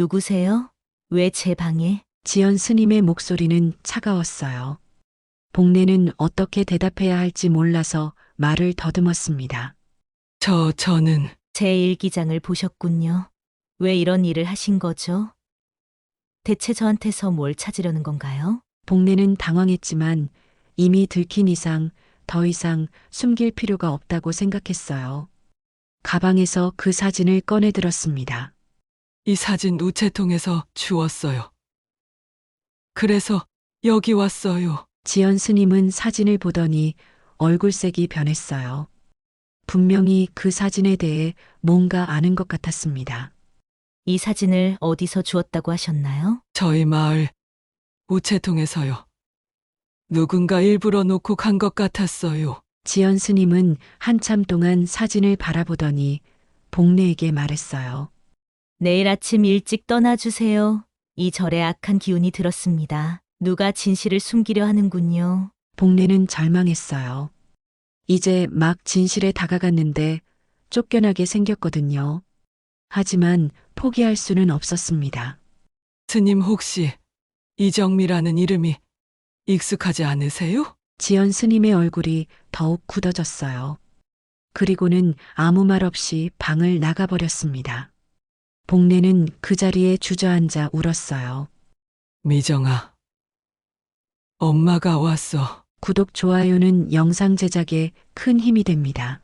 누구세요? 왜 제 방에? 지연 스님의 목소리는 차가웠어요. 복례는 어떻게 대답해야 할지 몰라서 말을 더듬었습니다. 저는 제 일기장을 보셨군요. 왜 이런 일을 하신 거죠? 대체 저한테서 뭘 찾으려는 건가요? 복례는 당황했지만 이미 들킨 이상 더 이상 숨길 필요가 없다고 생각했어요. 가방에서 그 사진을 꺼내 들었습니다. 이 사진 우체통에서 주웠어요. 그래서 여기 왔어요. 지연 스님은 사진을 보더니 얼굴색이 변했어요. 분명히 그 사진에 대해 뭔가 아는 것 같았습니다. 이 사진을 어디서 주었다고 하셨나요? 저희 마을 우체통에서요. 누군가 일부러 놓고 간 것 같았어요. 지연 스님은 한참 동안 사진을 바라보더니 복례에게 말했어요. 내일 아침 일찍 떠나주세요. 이 절에 악한 기운이 들었습니다. 누가 진실을 숨기려 하는군요. 복례는 절망했어요. 이제 막 진실에 다가갔는데 쫓겨나게 생겼거든요. 하지만 포기할 수는 없었습니다. 스님 혹시 이정미라는 이름이 익숙하지 않으세요? 지연 스님의 얼굴이 더욱 굳어졌어요. 그리고는 아무 말 없이 방을 나가버렸습니다. 복례는 그 자리에 주저앉아 울었어요. 미정아, 엄마가 왔어. 구독, 좋아요는 영상 제작에 큰 힘이 됩니다.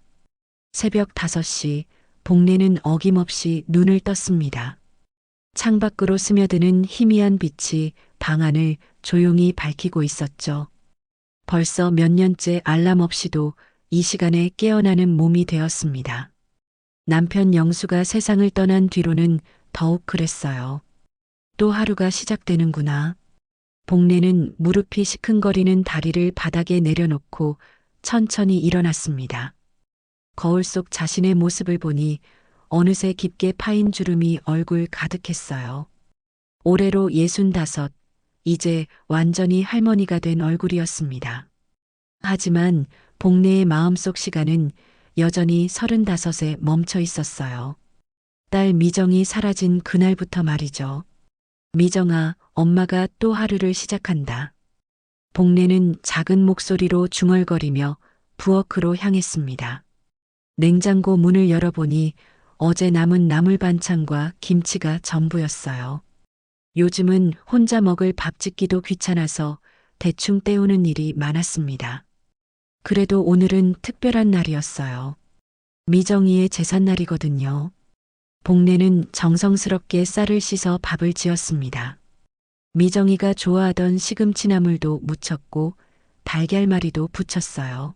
새벽 5시 복례는 어김없이 눈을 떴습니다. 창밖으로 스며드는 희미한 빛이 방 안을 조용히 밝히고 있었죠. 벌써 몇 년째 알람 없이도 이 시간에 깨어나는 몸이 되었습니다. 남편 영수가 세상을 떠난 뒤로는 더욱 그랬어요. 또 하루가 시작되는구나. 복례는 무릎이 시큰거리는 다리를 바닥에 내려놓고 천천히 일어났습니다. 거울 속 자신의 모습을 보니 어느새 깊게 파인 주름이 얼굴 가득했어요. 올해로 65, 이제 완전히 할머니가 된 얼굴이었습니다. 하지만 복례의 마음속 시간은 여전히 35에 멈춰 있었어요. 딸 미정이 사라진 그날부터 말이죠. 미정아, 엄마가 또 하루를 시작한다. 복례는 작은 목소리로 중얼거리며 부엌으로 향했습니다. 냉장고 문을 열어보니 어제 남은 나물 반찬과 김치가 전부였어요. 요즘은 혼자 먹을 밥 짓기도 귀찮아서 대충 때우는 일이 많았습니다. 그래도 오늘은 특별한 날이었어요. 미정이의 제삿날이거든요. 복례는 정성스럽게 쌀을 씻어 밥을 지었습니다. 미정이가 좋아하던 시금치나물도 무쳤고 달걀말이도 부쳤어요.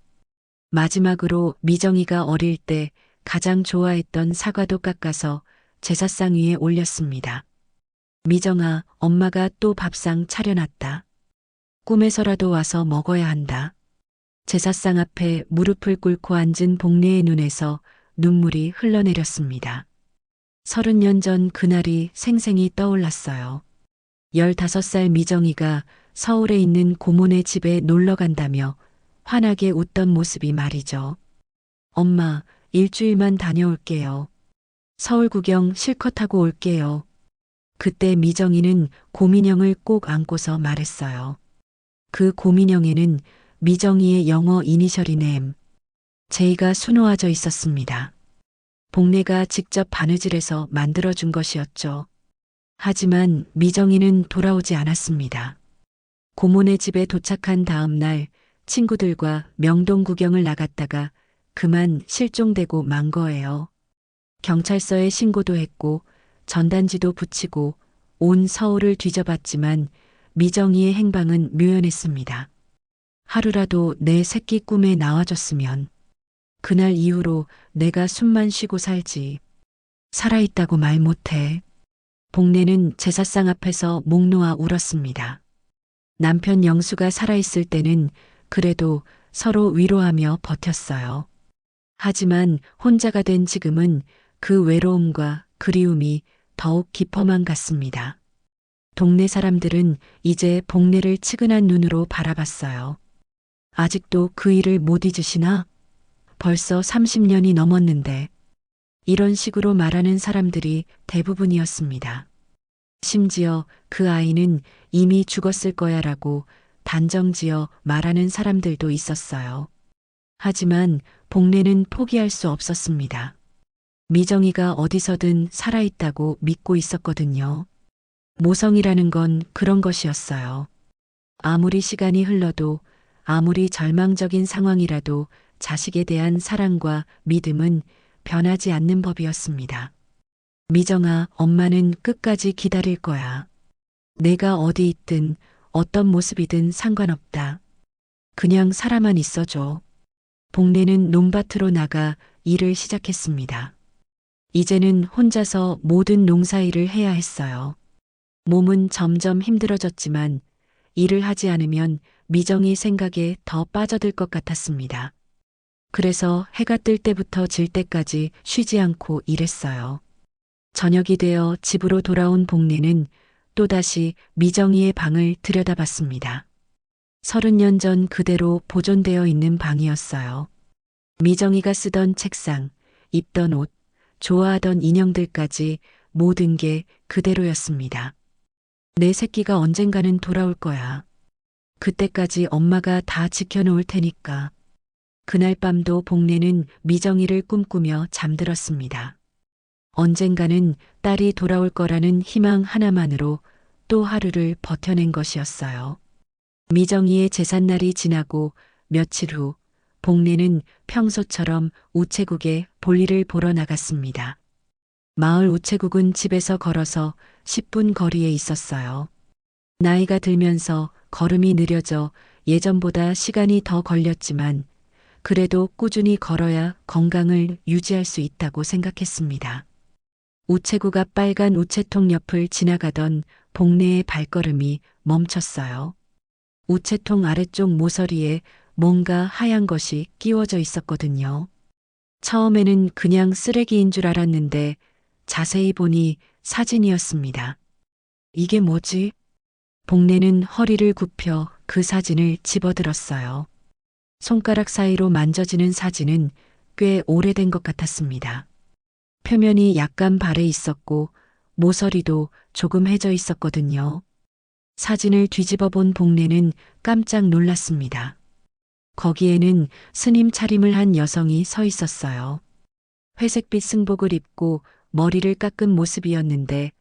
마지막으로 미정이가 어릴 때 가장 좋아했던 사과도 깎아서 제사상 위에 올렸습니다. 미정아, 엄마가 또 밥상 차려놨다. 꿈에서라도 와서 먹어야 한다. 제사상 앞에 무릎을 꿇고 앉은 복례의 눈에서 눈물이 흘러내렸습니다. 30년 전 그날이 생생히 떠올랐어요. 15살 미정이가 서울에 있는 고모네 집에 놀러 간다며 환하게 웃던 모습이 말이죠. 엄마, 일주일만 다녀올게요. 서울 구경 실컷 하고 올게요. 그때 미정이는 고민영을 꼭 안고서 말했어요. 그 고민영에는 미정이의 영어 이니셜인 M, J가 수놓아져 있었습니다. 복례가 직접 바느질해서 만들어준 것이었죠. 하지만 미정이는 돌아오지 않았습니다. 고모네 집에 도착한 다음 날 친구들과 명동 구경을 나갔다가 그만 실종되고 만 거예요. 경찰서에 신고도 했고 전단지도 붙이고 온 서울을 뒤져봤지만 미정이의 행방은 묘연했습니다. 하루라도 내 새끼 꿈에 나와줬으면. 그날 이후로 내가 숨만 쉬고 살지. 살아있다고 말 못해. 복례는 제사상 앞에서 목 놓아 울었습니다. 남편 영수가 살아있을 때는 그래도 서로 위로하며 버텼어요. 하지만 혼자가 된 지금은 그 외로움과 그리움이 더욱 깊어만 갔습니다. 동네 사람들은 이제 복례를 측은한 눈으로 바라봤어요. 아직도 그 일을 못 잊으시나? 벌써 30년이 넘었는데. 이런 식으로 말하는 사람들이 대부분이었습니다. 심지어 그 아이는 이미 죽었을 거야 라고 단정지어 말하는 사람들도 있었어요. 하지만 복례는 포기할 수 없었습니다. 미정이가 어디서든 살아있다고 믿고 있었거든요. 모성이라는 건 그런 것이었어요. 아무리 시간이 흘러도 아무리 절망적인 상황이라도 자식에 대한 사랑과 믿음은 변하지 않는 법이었습니다. 미정아, 엄마는 끝까지 기다릴 거야. 내가 어디 있든 어떤 모습이든 상관없다. 그냥 살아만 있어줘. 복례는 논밭으로 나가 일을 시작했습니다. 이제는 혼자서 모든 농사일을 해야 했어요. 몸은 점점 힘들어졌지만 일을 하지 않으면 미정이 생각에 더 빠져들 것 같았습니다. 그래서 해가 뜰 때부터 질 때까지 쉬지 않고 일했어요. 저녁이 되어 집으로 돌아온 복례는 또다시 미정이의 방을 들여다봤습니다. 30년 전 그대로 보존되어 있는 방이었어요. 미정이가 쓰던 책상, 입던 옷, 좋아하던 인형들까지 모든 게 그대로였습니다. 내 새끼가 언젠가는 돌아올 거야. 그때까지 엄마가 다 지켜놓을 테니까. 그날 밤도 복례는 미정이를 꿈꾸며 잠들었습니다. 언젠가는 딸이 돌아올 거라는 희망 하나만으로 또 하루를 버텨낸 것이었어요. 미정이의 제삿날이 지나고 며칠 후 복례는 평소처럼 우체국에 볼일을 보러 나갔습니다. 마을 우체국은 집에서 걸어서 10분 거리에 있었어요. 나이가 들면서 걸음이 느려져 예전보다 시간이 더 걸렸지만 그래도 꾸준히 걸어야 건강을 유지할 수 있다고 생각했습니다. 우체국 앞 빨간 우체통 옆을 지나가던 복례의 발걸음이 멈췄어요. 우체통 아래쪽 모서리에 뭔가 하얀 것이 끼워져 있었거든요. 처음에는 그냥 쓰레기인 줄 알았는데 자세히 보니 사진이었습니다. 이게 뭐지? 복례는 허리를 굽혀 그 사진을 집어들었어요. 손가락 사이로 만져지는 사진은 꽤 오래된 것 같았습니다. 표면이 약간 발해 있었고 모서리도 조금 해져 있었거든요. 사진을 뒤집어 본 복례는 깜짝 놀랐습니다. 거기에는 스님 차림을 한 여성이 서 있었어요. 회색빛 승복을 입고 머리를 깎은 모습이었는데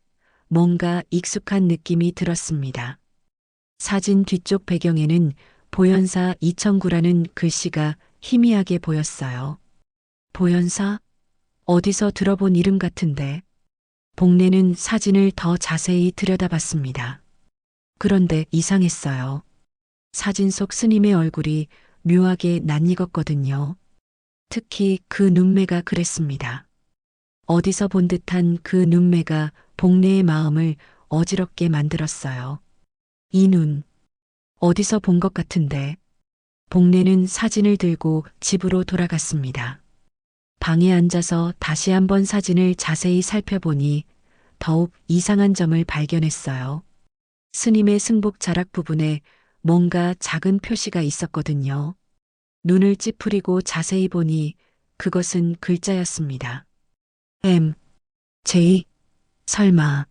뭔가 익숙한 느낌이 들었습니다. 사진 뒤쪽 배경에는 보현사 2009라는 글씨가 희미하게 보였어요. 보현사? 어디서 들어본 이름 같은데. 복례는 사진을 더 자세히 들여다봤습니다. 그런데 이상했어요. 사진 속 스님의 얼굴이 묘하게 낯익었거든요. 특히 그 눈매가 그랬습니다. 어디서 본 듯한 그 눈매가 복례의 마음을 어지럽게 만들었어요. 이 눈, 어디서 본 것 같은데. 복례는 사진을 들고 집으로 돌아갔습니다. 방에 앉아서 다시 한번 사진을 자세히 살펴보니 더욱 이상한 점을 발견했어요. 스님의 승복 자락 부분에 뭔가 작은 표시가 있었거든요. 눈을 찌푸리고 자세히 보니 그것은 글자였습니다. M, J, 설마.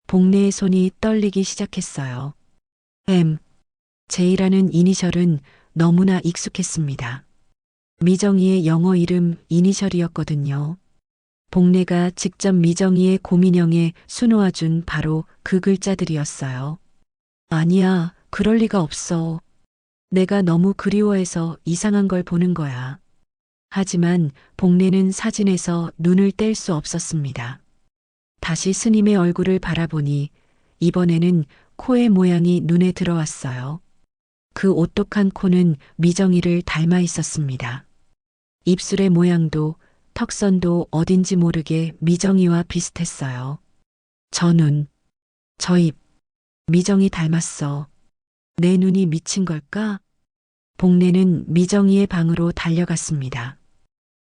복례의 손이 떨리기 시작했어요. M, J라는 이니셜은 너무나 익숙했습니다. 미정이의 영어 이름 이니셜이었거든요. 복례가 직접 미정이의 고민형에 수놓아준 바로 그 글자들이었어요. 아니야, 그럴 리가 없어. 내가 너무 그리워해서 이상한 걸 보는 거야. 하지만 복례는 사진에서 눈을 뗄 수 없었습니다. 다시 스님의 얼굴을 바라보니 이번에는 코의 모양이 눈에 들어왔어요. 그 오똑한 코는 미정이를 닮아 있었습니다. 입술의 모양도 턱선도 어딘지 모르게 미정이와 비슷했어요. 저 눈, 저 입, 미정이 닮았어. 내 눈이 미친 걸까? 복례는 미정이의 방으로 달려갔습니다.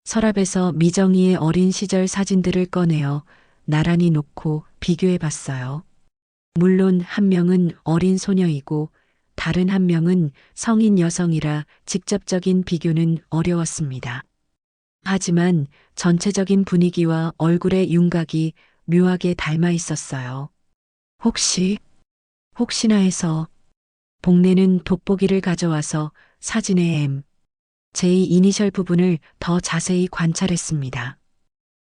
서랍에서 미정이의 어린 시절 사진들을 꺼내어 나란히 놓고 비교해 봤어요. 물론 한 명은 어린 소녀이고 다른 한 명은 성인 여성이라 직접적인 비교는 어려웠습니다. 하지만 전체적인 분위기와 얼굴의 윤곽이 묘하게 닮아 있었어요. 혹시나 해서 복내는 돋보기를 가져와서 사진의 M, 제 이니셜 부분을 더 자세히 관찰했습니다.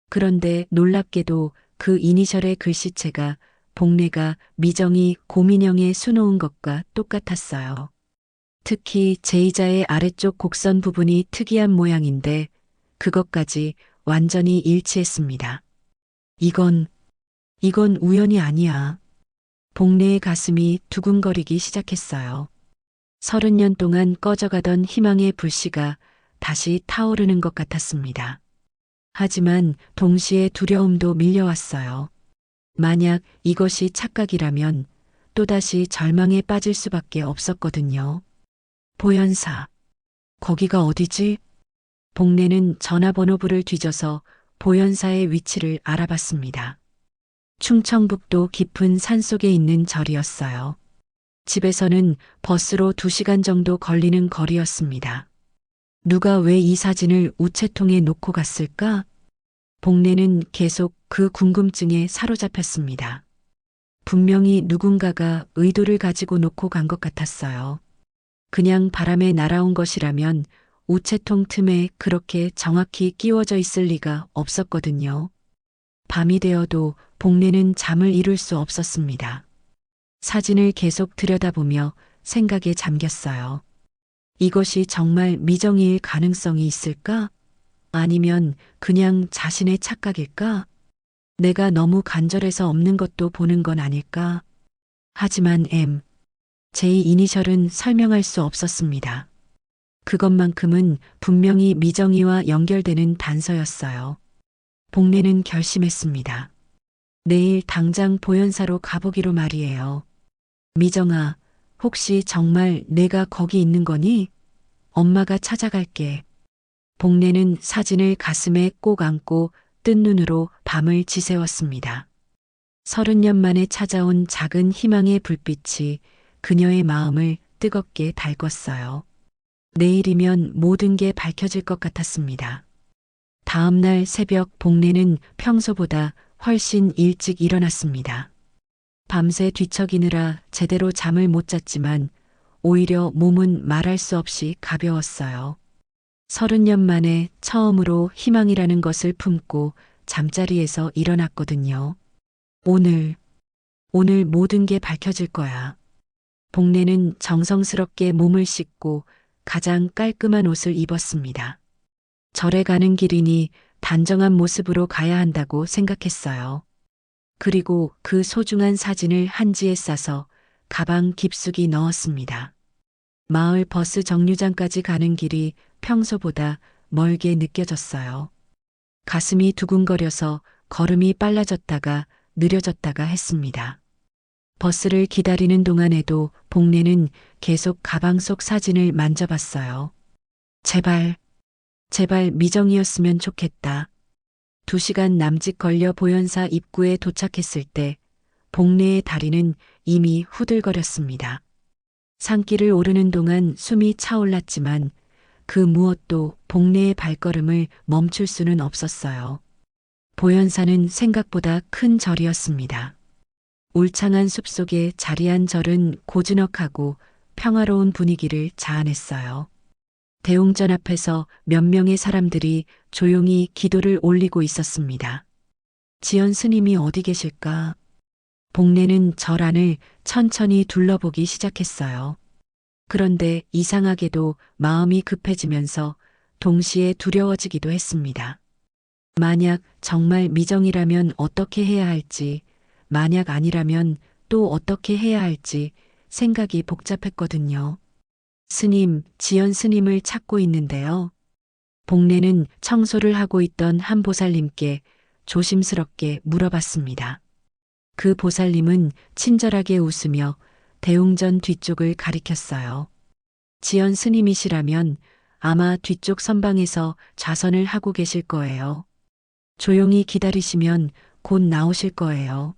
그런데 놀랍게도 그 이니셜의 글씨체가 복내가 미정이 고민형에 수놓은 것과 똑같았어요. 특히 제2자의 아래쪽 곡선 부분이 특이한 모양인데 그것까지 완전히 일치했습니다. 이건 우연이 아니야. 복내의 가슴이 두근거리기 시작했어요. 30년 동안 꺼져가던 희망의 불씨가 다시 타오르는 것 같았습니다. 하지만 동시에 두려움도 밀려왔어요. 만약 이것이 착각이라면 또다시 절망에 빠질 수밖에 없었거든요. 보현사. 거기가 어디지? 복내는 전화번호부를 뒤져서 보현사의 위치를 알아봤습니다. 충청북도 깊은 산속에 있는 절이었어요. 집에서는 버스로 2시간 정도 걸리는 거리였습니다. 누가 왜 이 사진을 우체통에 놓고 갔을까? 복내는 계속 그 궁금증에 사로잡혔습니다. 분명히 누군가가 의도를 가지고 놓고 간 것 같았어요. 그냥 바람에 날아온 것이라면 우체통 틈에 그렇게 정확히 끼워져 있을 리가 없었거든요. 밤이 되어도 복내는 잠을 이룰 수 없었습니다. 사진을 계속 들여다보며 생각에 잠겼어요. 이것이 정말 미정이일 가능성이 있을까? 아니면 그냥 자신의 착각일까? 내가 너무 간절해서 없는 것도 보는 건 아닐까? 하지만 M, 제 이니셜은 설명할 수 없었습니다. 그것만큼은 분명히 미정이와 연결되는 단서였어요. 복내는 결심했습니다. 내일 당장 보현사로 가보기로 말이에요. 미정아, 혹시 정말 내가 거기 있는 거니? 엄마가 찾아갈게. 복내는 사진을 가슴에 꼭 안고 뜬 눈으로 밤을 지새웠습니다. 30년 만에 찾아온 작은 희망의 불빛이 그녀의 마음을 뜨겁게 달궜어요. 내일이면 모든 게 밝혀질 것 같았습니다. 다음 날 새벽 복내는 평소보다 훨씬 일찍 일어났습니다. 밤새 뒤척이느라 제대로 잠을 못 잤지만 오히려 몸은 말할 수 없이 가벼웠어요. 30년 만에 처음으로 희망이라는 것을 품고 잠자리에서 일어났거든요. 오늘 모든 게 밝혀질 거야. 복내는 정성스럽게 몸을 씻고 가장 깔끔한 옷을 입었습니다. 절에 가는 길이니 단정한 모습으로 가야 한다고 생각했어요. 그리고 그 소중한 사진을 한지에 싸서 가방 깊숙이 넣었습니다. 마을 버스 정류장까지 가는 길이 평소보다 멀게 느껴졌어요. 가슴이 두근거려서 걸음이 빨라졌다가 느려졌다가 했습니다. 버스를 기다리는 동안에도 복내는 계속 가방 속 사진을 만져봤어요. 제발 미정이었으면 좋겠다. 2시간 남짓 걸려 보현사 입구에 도착했을 때 복내의 다리는 이미 후들거렸습니다. 산길을 오르는 동안 숨이 차올랐지만 그 무엇도 복내의 발걸음을 멈출 수는 없었어요. 보현사는 생각보다 큰 절이었습니다. 울창한 숲속에 자리한 절은 고즈넉하고 평화로운 분위기를 자아냈어요. 대웅전 앞에서 몇 명의 사람들이 조용히 기도를 올리고 있었습니다. 지연 스님이 어디 계실까? 복내는 절 안을 천천히 둘러보기 시작했어요. 그런데 이상하게도 마음이 급해지면서 동시에 두려워지기도 했습니다. 만약 정말 미정이라면 어떻게 해야 할지, 만약 아니라면 또 어떻게 해야 할지 생각이 복잡했거든요. 스님, 지연 스님을 찾고 있는데요. 복내는 청소를 하고 있던 한 보살님께 조심스럽게 물어봤습니다. 그 보살님은 친절하게 웃으며 대웅전 뒤쪽을 가리켰어요. 지연 스님이시라면 아마 뒤쪽 선방에서 좌선을 하고 계실 거예요. 조용히 기다리시면 곧 나오실 거예요.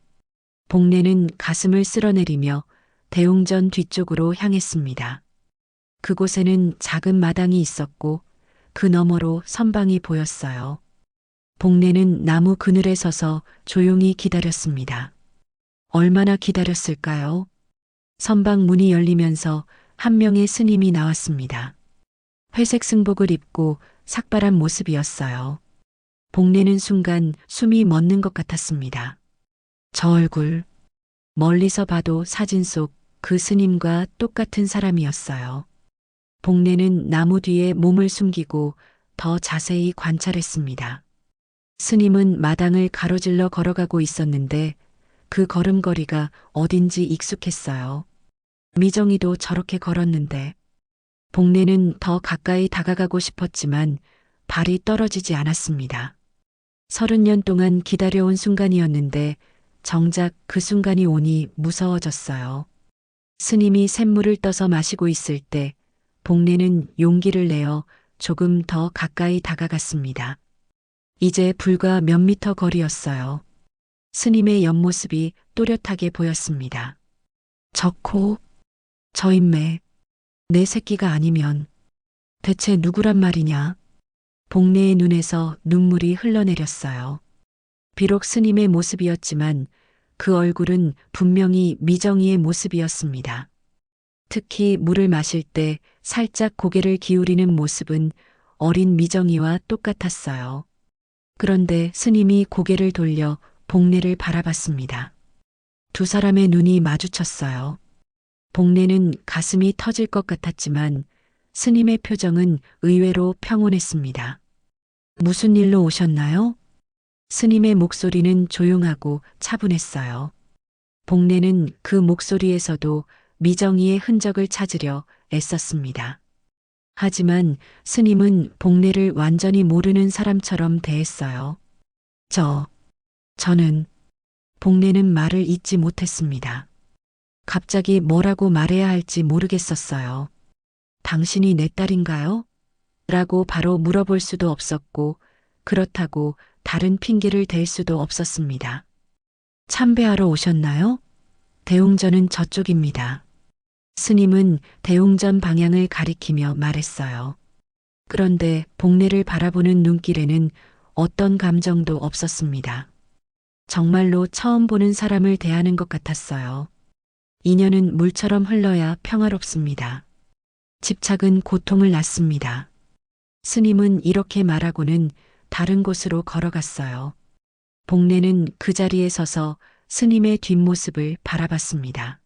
복내는 가슴을 쓸어내리며 대웅전 뒤쪽으로 향했습니다. 그곳에는 작은 마당이 있었고 그 너머로 선방이 보였어요. 복내는 나무 그늘에 서서 조용히 기다렸습니다. 얼마나 기다렸을까요? 선방 문이 열리면서 한 명의 스님이 나왔습니다. 회색 승복을 입고 삭발한 모습이었어요. 복내는 순간 숨이 멎는 것 같았습니다. 저 얼굴, 멀리서 봐도 사진 속 그 스님과 똑같은 사람이었어요. 복내는 나무 뒤에 몸을 숨기고 더 자세히 관찰했습니다. 스님은 마당을 가로질러 걸어가고 있었는데 그 걸음걸이가 어딘지 익숙했어요. 미정이도 저렇게 걸었는데 복내는 더 가까이 다가가고 싶었지만 발이 떨어지지 않았습니다. 30년 동안 기다려온 순간이었는데 정작 그 순간이 오니 무서워졌어요. 스님이 샘물을 떠서 마시고 있을 때 복내는 용기를 내어 조금 더 가까이 다가갔습니다. 이제 불과 몇 미터 거리였어요. 스님의 옆모습이 또렷하게 보였습니다. 저 코, 저 인매, 내 새끼가 아니면 대체 누구란 말이냐? 복내의 눈에서 눈물이 흘러내렸어요. 비록 스님의 모습이었지만 그 얼굴은 분명히 미정이의 모습이었습니다. 특히 물을 마실 때 살짝 고개를 기울이는 모습은 어린 미정이와 똑같았어요. 그런데 스님이 고개를 돌려 복내를 바라봤습니다. 두 사람의 눈이 마주쳤어요. 복내는 가슴이 터질 것 같았지만 스님의 표정은 의외로 평온했습니다. 무슨 일로 오셨나요? 스님의 목소리는 조용하고 차분했어요. 복내는 그 목소리에서도 미정이의 흔적을 찾으려 애썼습니다. 하지만 스님은 복내를 완전히 모르는 사람처럼 대했어요. 저는 복내는 말을 잇지 못했습니다. 갑자기 뭐라고 말해야 할지 모르겠었어요. 당신이 내 딸인가요? 라고 바로 물어볼 수도 없었고 그렇다고 다른 핑계를 댈 수도 없었습니다. 참배하러 오셨나요? 대웅전은 저쪽입니다. 스님은 대웅전 방향을 가리키며 말했어요. 그런데 복내를 바라보는 눈길에는 어떤 감정도 없었습니다. 정말로 처음 보는 사람을 대하는 것 같았어요. 인연은 물처럼 흘러야 평화롭습니다. 집착은 고통을 낳습니다. 스님은 이렇게 말하고는 다른 곳으로 걸어갔어요. 복내는 그 자리에 서서 스님의 뒷모습을 바라봤습니다.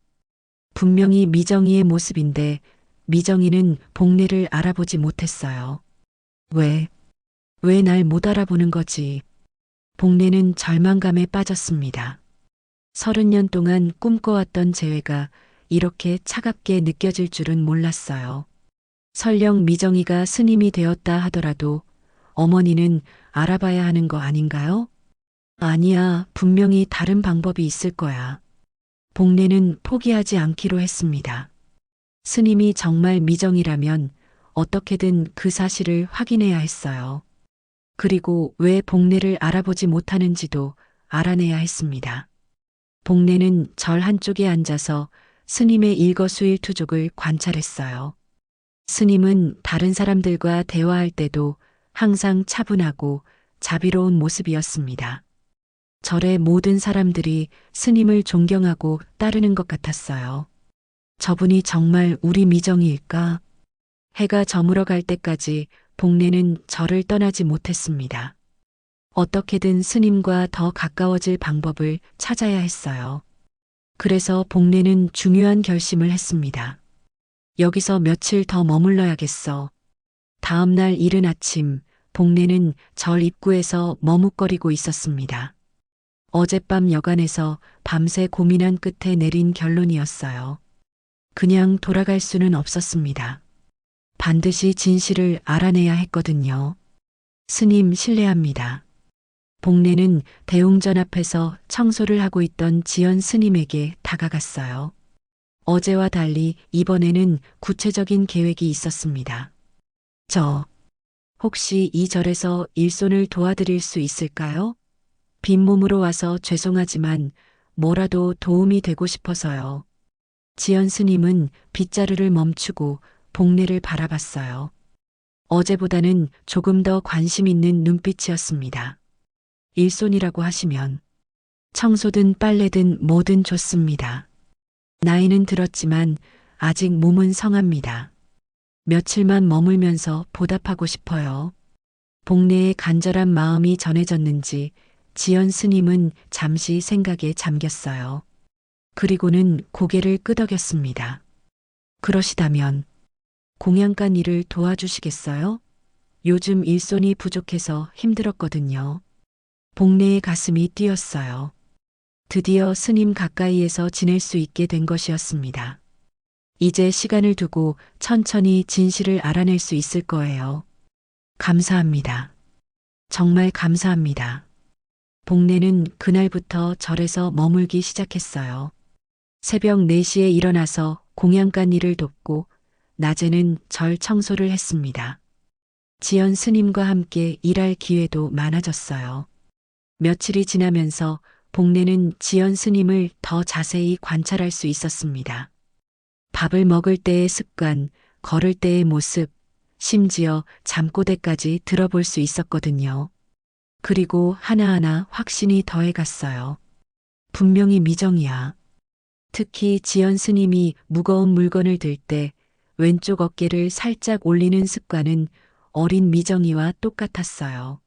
분명히 미정이의 모습인데 미정이는 복내를 알아보지 못했어요. 왜 날 못 알아보는 거지? 복내는 절망감에 빠졌습니다. 30년 동안 꿈꿔왔던 재회가 이렇게 차갑게 느껴질 줄은 몰랐어요. 설령 미정이가 스님이 되었다 하더라도 어머니는 알아봐야 하는 거 아닌가요? 아니야, 분명히 다른 방법이 있을 거야. 복내는 포기하지 않기로 했습니다. 스님이 정말 미정이라면 어떻게든 그 사실을 확인해야 했어요. 그리고 왜 복내를 알아보지 못하는지도 알아내야 했습니다. 복내는 절 한쪽에 앉아서 스님의 일거수일투족을 관찰했어요. 스님은 다른 사람들과 대화할 때도 항상 차분하고 자비로운 모습이었습니다. 절의 모든 사람들이 스님을 존경하고 따르는 것 같았어요. 저분이 정말 우리 미정이일까? 해가 저물어 갈 때까지 복내는 절을 떠나지 못했습니다. 어떻게든 스님과 더 가까워질 방법을 찾아야 했어요. 그래서 복내는 중요한 결심을 했습니다. 여기서 며칠 더 머물러야겠어. 다음 날 이른 아침, 복내는 절 입구에서 머뭇거리고 있었습니다. 어젯밤 여간에서 밤새 고민한 끝에 내린 결론이었어요. 그냥 돌아갈 수는 없었습니다. 반드시 진실을 알아내야 했거든요. 스님 실례합니다. 복내는 대웅전 앞에서 청소를 하고 있던 지연 스님에게 다가갔어요. 어제와 달리 이번에는 구체적인 계획이 있었습니다. 혹시 이 절에서 일손을 도와드릴 수 있을까요? 빈몸으로 와서 죄송하지만 뭐라도 도움이 되고 싶어서요. 지연 스님은 빗자루를 멈추고 복내를 바라봤어요. 어제보다는 조금 더 관심 있는 눈빛이었습니다. 일손이라고 하시면 청소든 빨래든 뭐든 좋습니다. 나이는 들었지만 아직 몸은 성합니다. 며칠만 머물면서 보답하고 싶어요. 복례의 간절한 마음이 전해졌는지 지연 스님은 잠시 생각에 잠겼어요. 그리고는 고개를 끄덕였습니다. 그러시다면 공양간 일을 도와주시겠어요? 요즘 일손이 부족해서 힘들었거든요. 복례의 가슴이 뛰었어요. 드디어 스님 가까이에서 지낼 수 있게 된 것이었습니다. 이제 시간을 두고 천천히 진실을 알아낼 수 있을 거예요. 감사합니다. 정말 감사합니다. 복례는 그날부터 절에서 머물기 시작했어요. 새벽 4시에 일어나서 공양간 일을 돕고 낮에는 절 청소를 했습니다. 지연 스님과 함께 일할 기회도 많아졌어요. 며칠이 지나면서 복례는 지연 스님을 더 자세히 관찰할 수 있었습니다. 밥을 먹을 때의 습관, 걸을 때의 모습, 심지어 잠꼬대까지 들어볼 수 있었거든요. 그리고 하나하나 확신이 더해갔어요. 분명히 미정이야. 특히 지연 스님이 무거운 물건을 들 때 왼쪽 어깨를 살짝 올리는 습관은 어린 미정이와 똑같았어요.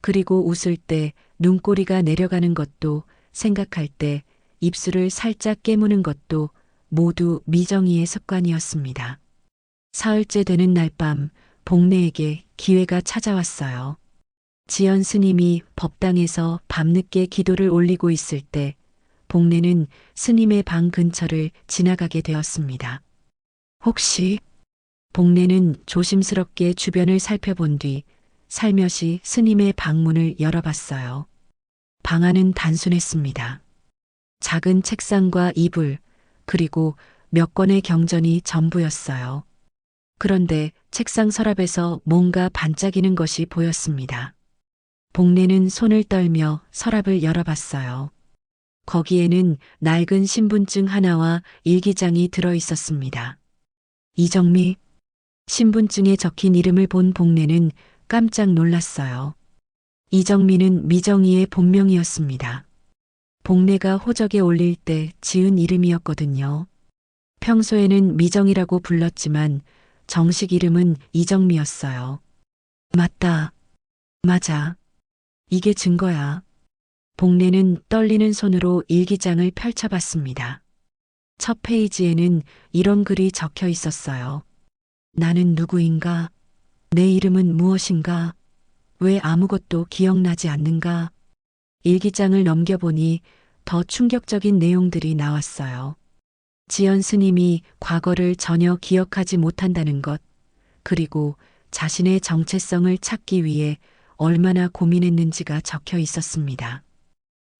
그리고 웃을 때 눈꼬리가 내려가는 것도, 생각할 때 입술을 살짝 깨무는 것도 모두 미정이의 습관이었습니다. 사흘째 되는 날 밤 복례에게 기회가 찾아왔어요. 지연 스님이 법당에서 밤늦게 기도를 올리고 있을 때 복례는 스님의 방 근처를 지나가게 되었습니다. 혹시? 복례는 조심스럽게 주변을 살펴본 뒤 살며시 스님의 방문을 열어봤어요. 방 안은 단순했습니다. 작은 책상과 이불, 그리고 몇 권의 경전이 전부였어요. 그런데 책상 서랍에서 뭔가 반짝이는 것이 보였습니다. 복례는 손을 떨며 서랍을 열어봤어요. 거기에는 낡은 신분증 하나와 일기장이 들어 있었습니다. 이정미. 신분증에 적힌 이름을 본 복례는 깜짝 놀랐어요. 이정미는 미정이의 본명이었습니다. 복례가 호적에 올릴 때 지은 이름이었거든요. 평소에는 미정이라고 불렀지만 정식 이름은 이정미였어요. 맞다. 맞아. 이게 증거야. 복례는 떨리는 손으로 일기장을 펼쳐봤습니다. 첫 페이지에는 이런 글이 적혀 있었어요. 나는 누구인가? 내 이름은 무엇인가? 왜 아무것도 기억나지 않는가? 일기장을 넘겨보니 더 충격적인 내용들이 나왔어요. 지연 스님이 과거를 전혀 기억하지 못한다는 것, 그리고 자신의 정체성을 찾기 위해 얼마나 고민했는지가 적혀 있었습니다.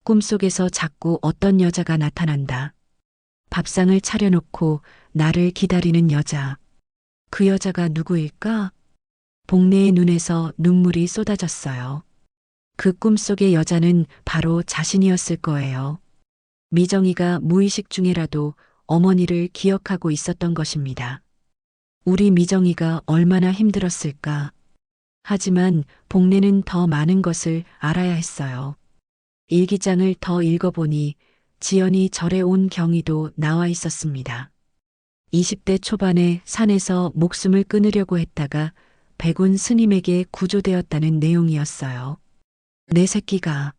꿈속에서 자꾸 어떤 여자가 나타난다. 밥상을 차려놓고 나를 기다리는 여자. 그 여자가 누구일까? 복례의 눈에서 눈물이 쏟아졌어요. 그 꿈속의 여자는 바로 자신이었을 거예요. 미정이가 무의식 중에라도 어머니를 기억하고 있었던 것입니다. 우리 미정이가 얼마나 힘들었을까. 하지만 복례는 더 많은 것을 알아야 했어요. 일기장을 더 읽어보니 지연이 절에 온 경위도 나와 있었습니다. 20대 초반에 산에서 목숨을 끊으려고 했다가 백운 스님에게 구조되었다는 내용이었어요. 내 새끼가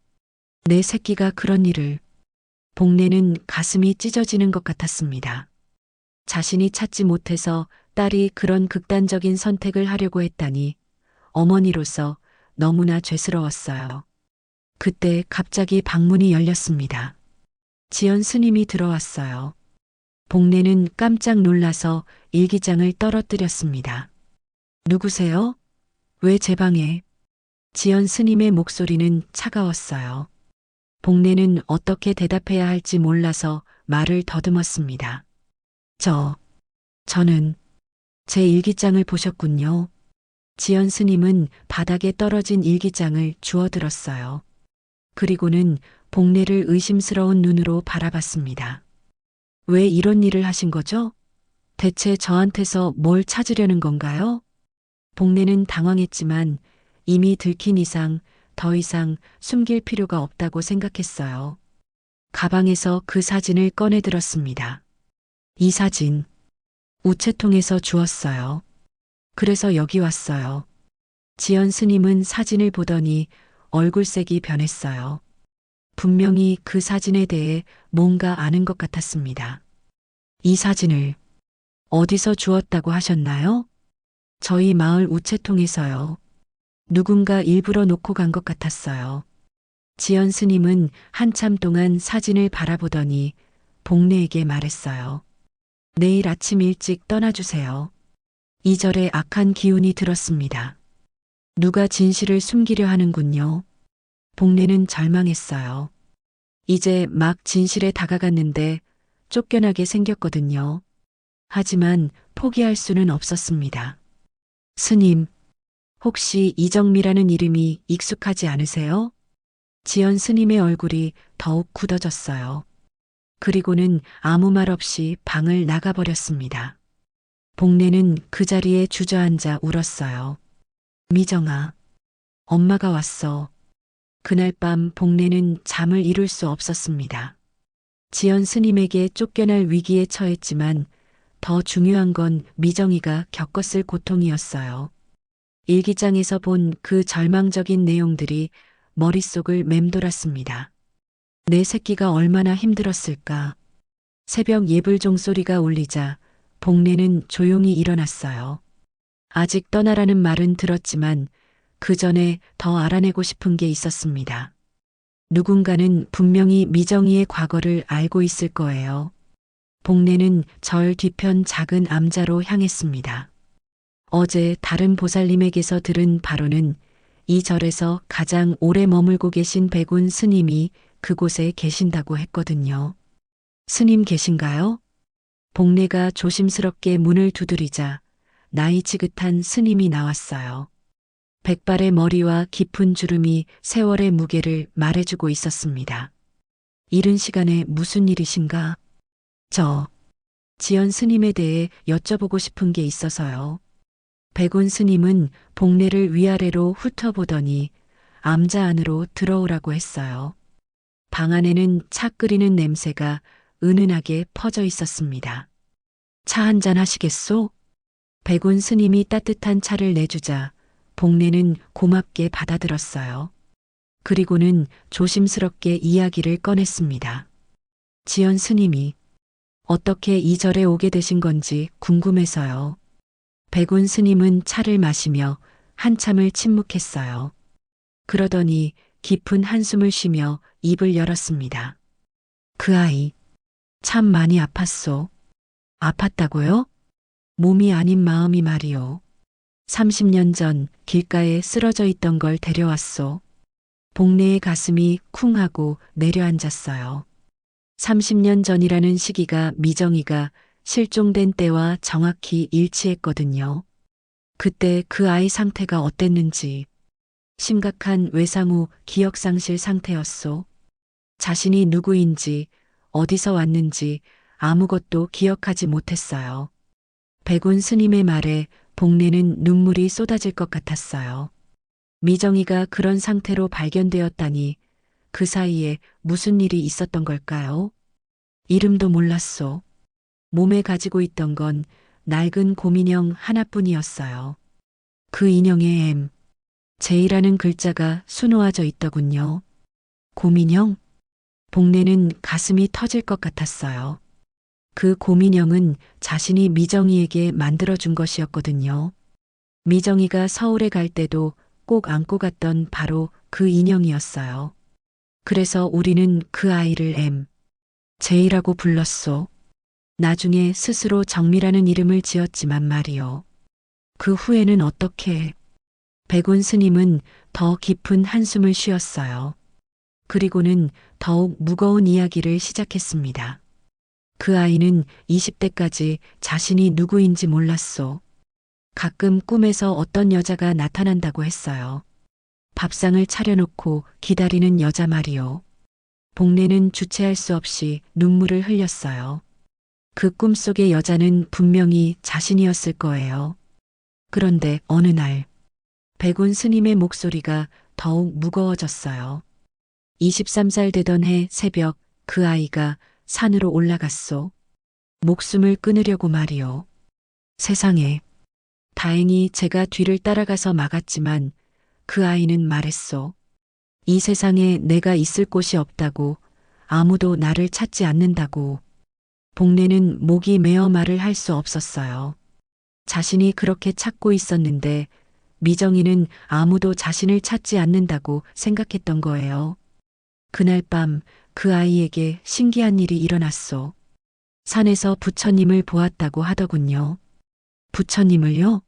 그런 일을. 복례는 가슴이 찢어지는 것 같았습니다. 자신이 찾지 못해서 딸이 그런 극단적인 선택을 하려고 했다니 어머니로서 너무나 죄스러웠어요. 그때 갑자기 방문이 열렸습니다. 지연 스님이 들어왔어요. 복례는 깜짝 놀라서 일기장을 떨어뜨렸습니다. 누구세요? 왜 제 방에? 지연 스님의 목소리는 차가웠어요. 복례는 어떻게 대답해야 할지 몰라서 말을 더듬었습니다. 저는 제 일기장을 보셨군요. 지연 스님은 바닥에 떨어진 일기장을 주워들었어요. 그리고는 복례를 의심스러운 눈으로 바라봤습니다. 왜 이런 일을 하신 거죠? 대체 저한테서 뭘 찾으려는 건가요? 복례는 당황했지만 이미 들킨 이상 더 이상 숨길 필요가 없다고 생각했어요. 가방에서 그 사진을 꺼내 들었습니다. 이 사진, 우체통에서 주웠어요. 그래서 여기 왔어요. 지연 스님은 사진을 보더니 얼굴색이 변했어요. 분명히 그 사진에 대해 뭔가 아는 것 같았습니다. 이 사진을 어디서 주웠다고 하셨나요? 저희 마을 우체통에서요. 누군가 일부러 놓고 간 것 같았어요. 지연 스님은 한참 동안 사진을 바라보더니 복례에게 말했어요. 내일 아침 일찍 떠나주세요. 이 절에 악한 기운이 들었습니다. 누가 진실을 숨기려 하는군요. 복례는 절망했어요. 이제 막 진실에 다가갔는데 쫓겨나게 생겼거든요. 하지만 포기할 수는 없었습니다. 스님, 혹시 이정미라는 이름이 익숙하지 않으세요? 지연 스님의 얼굴이 더욱 굳어졌어요. 그리고는 아무 말 없이 방을 나가버렸습니다. 복례는 그 자리에 주저앉아 울었어요. 미정아, 엄마가 왔어. 그날 밤 복례는 잠을 이룰 수 없었습니다. 지연 스님에게 쫓겨날 위기에 처했지만 더 중요한 건 미정이가 겪었을 고통이었어요. 일기장에서 본 그 절망적인 내용들이 머릿속을 맴돌았습니다. 내 새끼가 얼마나 힘들었을까. 새벽 예불 종소리가 울리자 복례는 조용히 일어났어요. 아직 떠나라는 말은 들었지만 그 전에 더 알아내고 싶은 게 있었습니다. 누군가는 분명히 미정이의 과거를 알고 있을 거예요. 복례는 절 뒤편 작은 암자로 향했습니다. 어제 다른 보살님에게서 들은 바로는 이 절에서 가장 오래 머물고 계신 백운 스님이 그곳에 계신다고 했거든요. 스님 계신가요? 복례가 조심스럽게 문을 두드리자 나이 지긋한 스님이 나왔어요. 백발의 머리와 깊은 주름이 세월의 무게를 말해주고 있었습니다. 이른 시간에 무슨 일이신가? 지연 스님에 대해 여쭤보고 싶은 게 있어서요. 백운 스님은 복례를 위아래로 훑어보더니 암자 안으로 들어오라고 했어요. 방 안에는 차 끓이는 냄새가 은은하게 퍼져 있었습니다. 차 한잔 하시겠소? 백운 스님이 따뜻한 차를 내주자 복례는 고맙게 받아들었어요. 그리고는 조심스럽게 이야기를 꺼냈습니다. 지연 스님이 어떻게 이 절에 오게 되신 건지 궁금해서요. 백운 스님은 차를 마시며 한참을 침묵했어요. 그러더니 깊은 한숨을 쉬며 입을 열었습니다. 그 아이, 참 많이 아팠소. 아팠다고요? 몸이 아닌 마음이 말이오. 30년 전 길가에 쓰러져 있던 걸 데려왔소. 복례의 가슴이 쿵 하고 내려앉았어요. 30년 전이라는 시기가 미정이가 실종된 때와 정확히 일치했거든요. 그때 그 아이 상태가 어땠는지 심각한 외상 후 기억상실 상태였소. 자신이 누구인지 어디서 왔는지 아무것도 기억하지 못했어요. 백운 스님의 말에 복례는 눈물이 쏟아질 것 같았어요. 미정이가 그런 상태로 발견되었다니 그 사이에 무슨 일이 있었던 걸까요? 이름도 몰랐소. 몸에 가지고 있던 건 낡은 곰인형 하나뿐이었어요. 그 인형에 M, J라는 글자가 수놓아져 있더군요. 곰인형? 복례는 가슴이 터질 것 같았어요. 그 곰인형은 자신이 미정이에게 만들어준 것이었거든요. 미정이가 서울에 갈 때도 꼭 안고 갔던 바로 그 인형이었어요. 그래서 우리는 그 아이를 M, J라고 불렀소. 나중에 스스로 정미라는 이름을 지었지만 말이요. 그 후에는 어떻게? 백운 스님은 더 깊은 한숨을 쉬었어요. 그리고는 더욱 무거운 이야기를 시작했습니다. 그 아이는 20대까지 자신이 누구인지 몰랐소. 가끔 꿈에서 어떤 여자가 나타난다고 했어요. 밥상을 차려놓고 기다리는 여자 말이요. 복례는 주체할 수 없이 눈물을 흘렸어요. 그 꿈속의 여자는 분명히 자신이었을 거예요. 그런데 어느 날 백운 스님의 목소리가 더욱 무거워졌어요. 23살 되던 해 새벽 그 아이가 산으로 올라갔소. 목숨을 끊으려고 말이요. 세상에. 다행히 제가 뒤를 따라가서 막았지만 그 아이는 말했소. 이 세상에 내가 있을 곳이 없다고, 아무도 나를 찾지 않는다고. 복례는 목이 메어 말을 할 수 없었어요. 자신이 그렇게 찾고 있었는데 미정이는 아무도 자신을 찾지 않는다고 생각했던 거예요. 그날 밤 그 아이에게 신기한 일이 일어났소. 산에서 부처님을 보았다고 하더군요. 부처님을요?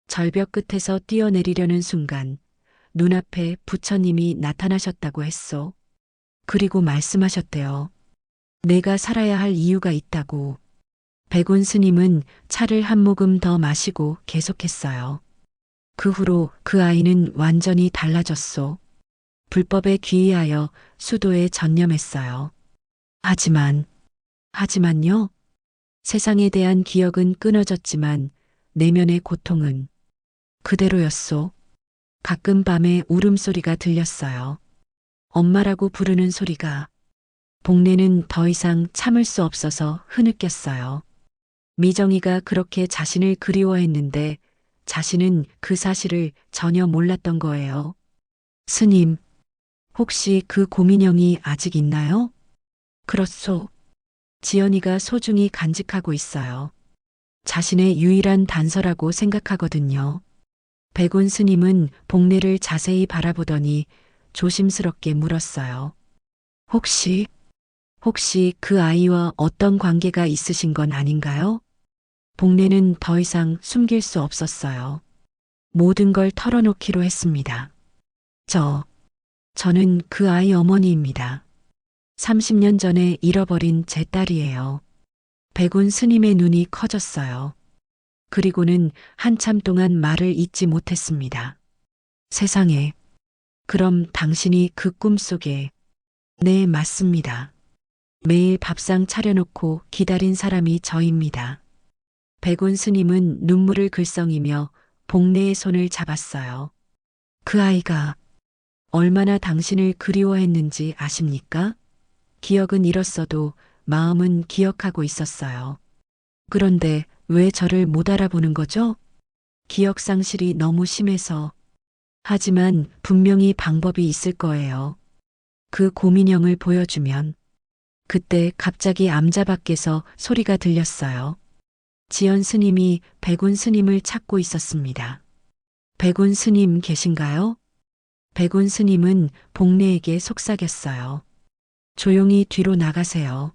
절벽 끝에서 뛰어내리려는 순간 눈앞에 부처님이 나타나셨다고 했소. 그리고 말씀하셨대요. 내가 살아야 할 이유가 있다고. 백운 스님은 차를 한 모금 더 마시고 계속했어요. 그 후로 그 아이는 완전히 달라졌소. 불법에 귀의하여 수도에 전념했어요. 하지만요. 세상에 대한 기억은 끊어졌지만 내면의 고통은 그대로였소. 가끔 밤에 울음소리가 들렸어요. 엄마라고 부르는 소리가. 복례는 더 이상 참을 수 없어서 흐느꼈어요. 미정이가 그렇게 자신을 그리워했는데 자신은 그 사실을 전혀 몰랐던 거예요. 스님, 혹시 그 고민형이 아직 있나요? 그렇소. 지연이가 소중히 간직하고 있어요. 자신의 유일한 단서라고 생각하거든요. 백운 스님은 복례를 자세히 바라보더니 조심스럽게 물었어요. 혹시 그 아이와 어떤 관계가 있으신 건 아닌가요? 복례는 더 이상 숨길 수 없었어요. 모든 걸 털어놓기로 했습니다. 저는 그 아이 어머니입니다. 30년 전에 잃어버린 제 딸이에요. 백운 스님의 눈이 커졌어요. 그리고는 한참 동안 말을 잇지 못했습니다. 세상에. 그럼 당신이 그 꿈속에. 네, 맞습니다. 매일 밥상 차려놓고 기다린 사람이 저입니다. 백운 스님은 눈물을 글썽이며 복례의 손을 잡았어요. 그 아이가 얼마나 당신을 그리워했는지 아십니까? 기억은 잃었어도 마음은 기억하고 있었어요. 그런데 왜 저를 못 알아보는 거죠? 기억 상실이 너무 심해서. 하지만 분명히 방법이 있을 거예요. 그 고민형을 보여주면. 그때 갑자기 암자 밖에서 소리가 들렸어요. 지연 스님이 백운 스님을 찾고 있었습니다. 백운 스님 계신가요? 백운 스님은 복례에게 속삭였어요. 조용히 뒤로 나가세요.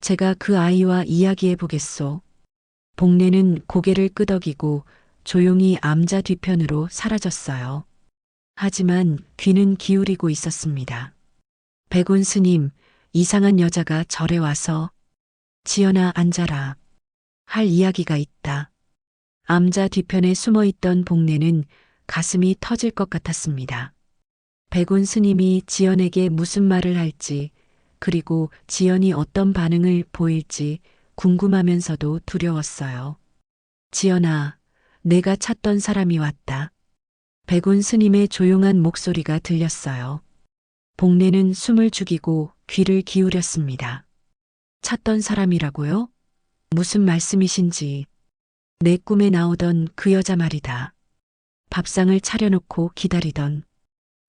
제가 그 아이와 이야기해 보겠소. 복례는 고개를 끄덕이고 조용히 암자 뒤편으로 사라졌어요. 하지만 귀는 기울이고 있었습니다. 백운 스님, 이상한 여자가 절에 와서 지연아 앉아라. 할 이야기가 있다. 암자 뒤편에 숨어있던 복례는 가슴이 터질 것 같았습니다. 백운 스님이 지연에게 무슨 말을 할지, 그리고 지연이 어떤 반응을 보일지 궁금하면서도 두려웠어요. 지연아, 내가 찾던 사람이 왔다. 백운 스님의 조용한 목소리가 들렸어요. 복례는 숨을 죽이고 귀를 기울였습니다. 찾던 사람이라고요? 무슨 말씀이신지. 내 꿈에 나오던 그 여자 말이다. 밥상을 차려놓고 기다리던.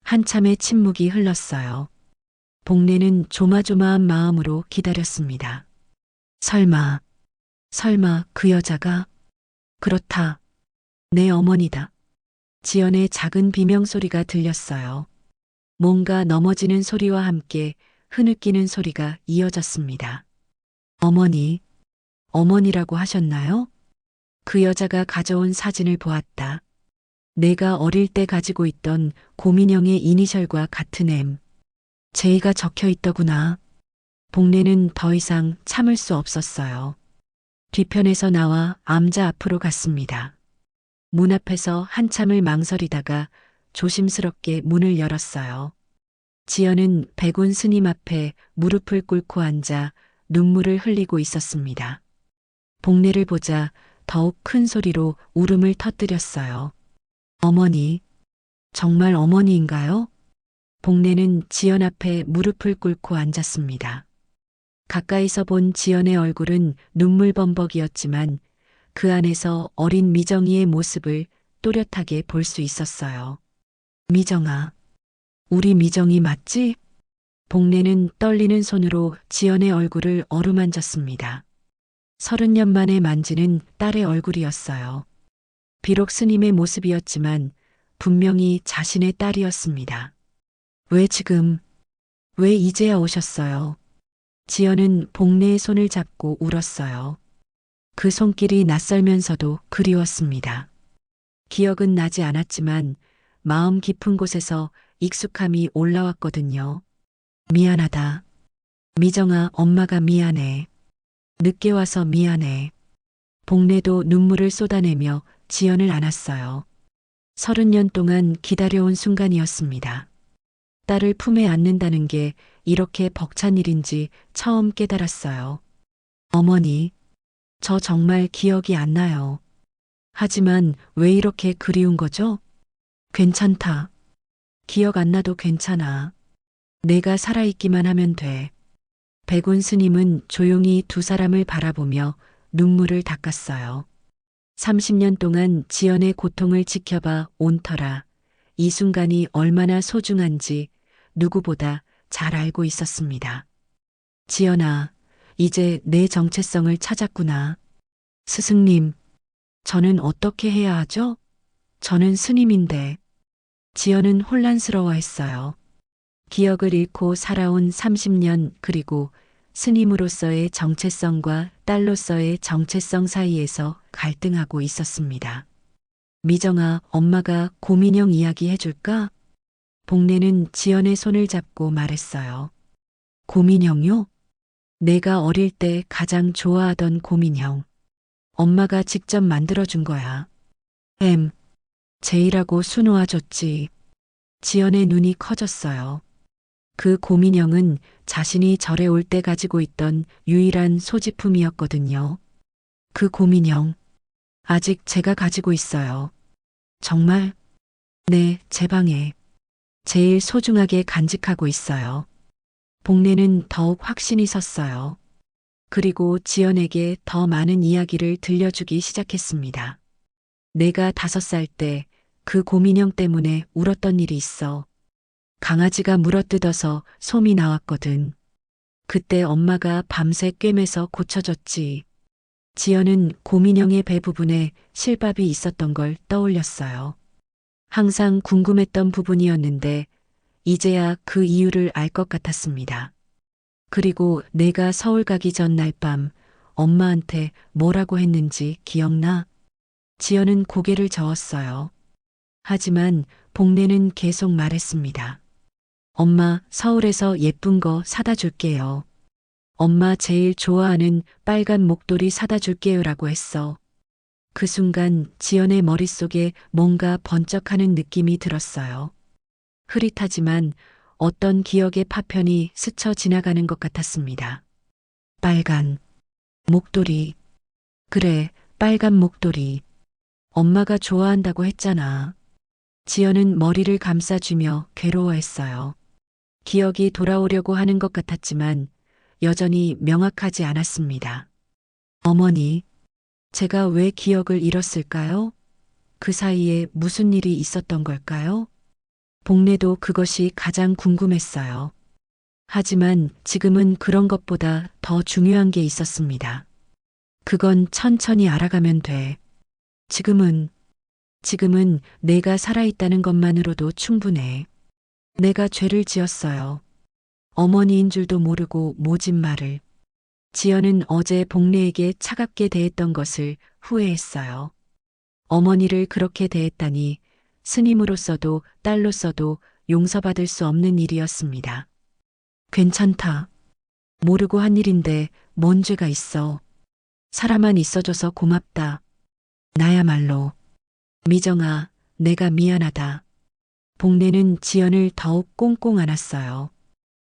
한참의 침묵이 흘렀어요. 복례는 조마조마한 마음으로 기다렸습니다. 설마 그 여자가? 그렇다. 내 어머니다. 지연의 작은 비명소리가 들렸어요. 뭔가 넘어지는 소리와 함께 흐느끼는 소리가 이어졌습니다. 어머니라고 하셨나요? 그 여자가 가져온 사진을 보았다. 내가 어릴 때 가지고 있던 고민형의 이니셜과 같은 M. J가 적혀 있더구나. 복례는 더 이상 참을 수 없었어요. 뒤편에서 나와 암자 앞으로 갔습니다. 문 앞에서 한참을 망설이다가 조심스럽게 문을 열었어요. 지연은 백운 스님 앞에 무릎을 꿇고 앉아 눈물을 흘리고 있었습니다. 복례를 보자 더욱 큰 소리로 울음을 터뜨렸어요. 어머니, 정말 어머니인가요? 복례는 지연 앞에 무릎을 꿇고 앉았습니다. 가까이서 본 지연의 얼굴은 눈물범벅이었지만 그 안에서 어린 미정이의 모습을 또렷하게 볼 수 있었어요. 미정아, 우리 미정이 맞지? 복례는 떨리는 손으로 지연의 얼굴을 어루만졌습니다. 30년 만에 만지는 딸의 얼굴이었어요. 비록 스님의 모습이었지만 분명히 자신의 딸이었습니다. 왜 지금, 왜 이제야 오셨어요? 지연은 복례의 손을 잡고 울었어요. 그 손길이 낯설면서도 그리웠습니다. 기억은 나지 않았지만 마음 깊은 곳에서 익숙함이 올라왔거든요. 미안하다. 미정아, 엄마가 미안해. 늦게 와서 미안해. 복례도 눈물을 쏟아내며 지연을 안았어요. 30년 동안 기다려온 순간이었습니다. 딸을 품에 안는다는 게 이렇게 벅찬 일인지 처음 깨달았어요. 어머니, 저 정말 기억이 안 나요. 하지만 왜 이렇게 그리운 거죠? 괜찮다. 기억 안 나도 괜찮아. 내가 살아있기만 하면 돼. 백운 스님은 조용히 두 사람을 바라보며 눈물을 닦았어요. 30년 동안 지연의 고통을 지켜봐 온 터라 이 순간이 얼마나 소중한지 누구보다 잘 알고 있었습니다. 지연아, 이제 내 정체성을 찾았구나. 스승님, 저는 어떻게 해야 하죠? 저는 스님인데. 지연은 혼란스러워했어요. 기억을 잃고 살아온 30년 그리고 스님으로서의 정체성과 딸로서의 정체성 사이에서 갈등하고 있었습니다. 미정아, 엄마가 고민형 이야기 해줄까? 복례는 지연의 손을 잡고 말했어요. 고민형요? 내가 어릴 때 가장 좋아하던 고민형. 엄마가 직접 만들어준 거야. 제이라고 수놓아줬지. 지연의 눈이 커졌어요. 그 고민형은 자신이 절에 올 때 가지고 있던 유일한 소지품이었거든요. 그 고민형, 아직 제가 가지고 있어요. 정말? 네, 제 방에. 제일 소중하게 간직하고 있어요. 복례는 더욱 확신이 섰어요. 그리고 지연에게 더 많은 이야기를 들려주기 시작했습니다. 내가 5살 때 그 고민형 때문에 울었던 일이 있어. 강아지가 물어뜯어서 솜이 나왔거든. 그때 엄마가 밤새 꿰매서 고쳐줬지. 지연은 고민형의 배 부분에 실밥이 있었던 걸 떠올렸어요. 항상 궁금했던 부분이었는데 이제야 그 이유를 알 것 같았습니다. 그리고 내가 서울 가기 전 날 밤 엄마한테 뭐라고 했는지 기억나? 지연은 고개를 저었어요. 하지만 복례는 계속 말했습니다. 엄마, 서울에서 예쁜 거 사다 줄게요. 엄마 제일 좋아하는 빨간 목도리 사다 줄게요라고 했어. 그 순간 지연의 머릿속에 뭔가 번쩍하는 느낌이 들었어요. 흐릿하지만 어떤 기억의 파편이 스쳐 지나가는 것 같았습니다. 빨간 목도리. 그래, 빨간 목도리. 엄마가 좋아한다고 했잖아. 지연은 머리를 감싸주며 괴로워했어요. 기억이 돌아오려고 하는 것 같았지만 여전히 명확하지 않았습니다. 어머니, 제가 왜 기억을 잃었을까요? 그 사이에 무슨 일이 있었던 걸까요? 복례도 그것이 가장 궁금했어요. 하지만 지금은 그런 것보다 더 중요한 게 있었습니다. 그건 천천히 알아가면 돼. 지금은 내가 살아있다는 것만으로도 충분해. 내가 죄를 지었어요. 어머니인 줄도 모르고 모진 말을. 지연은 어제 복례에게 차갑게 대했던 것을 후회했어요. 어머니를 그렇게 대했다니 스님으로서도 딸로서도 용서받을 수 없는 일이었습니다. 괜찮다. 모르고 한 일인데 뭔 죄가 있어. 살아만 있어줘서 고맙다. 나야말로. 미정아, 내가 미안하다. 복례는 지연을 더욱 꽁꽁 안았어요.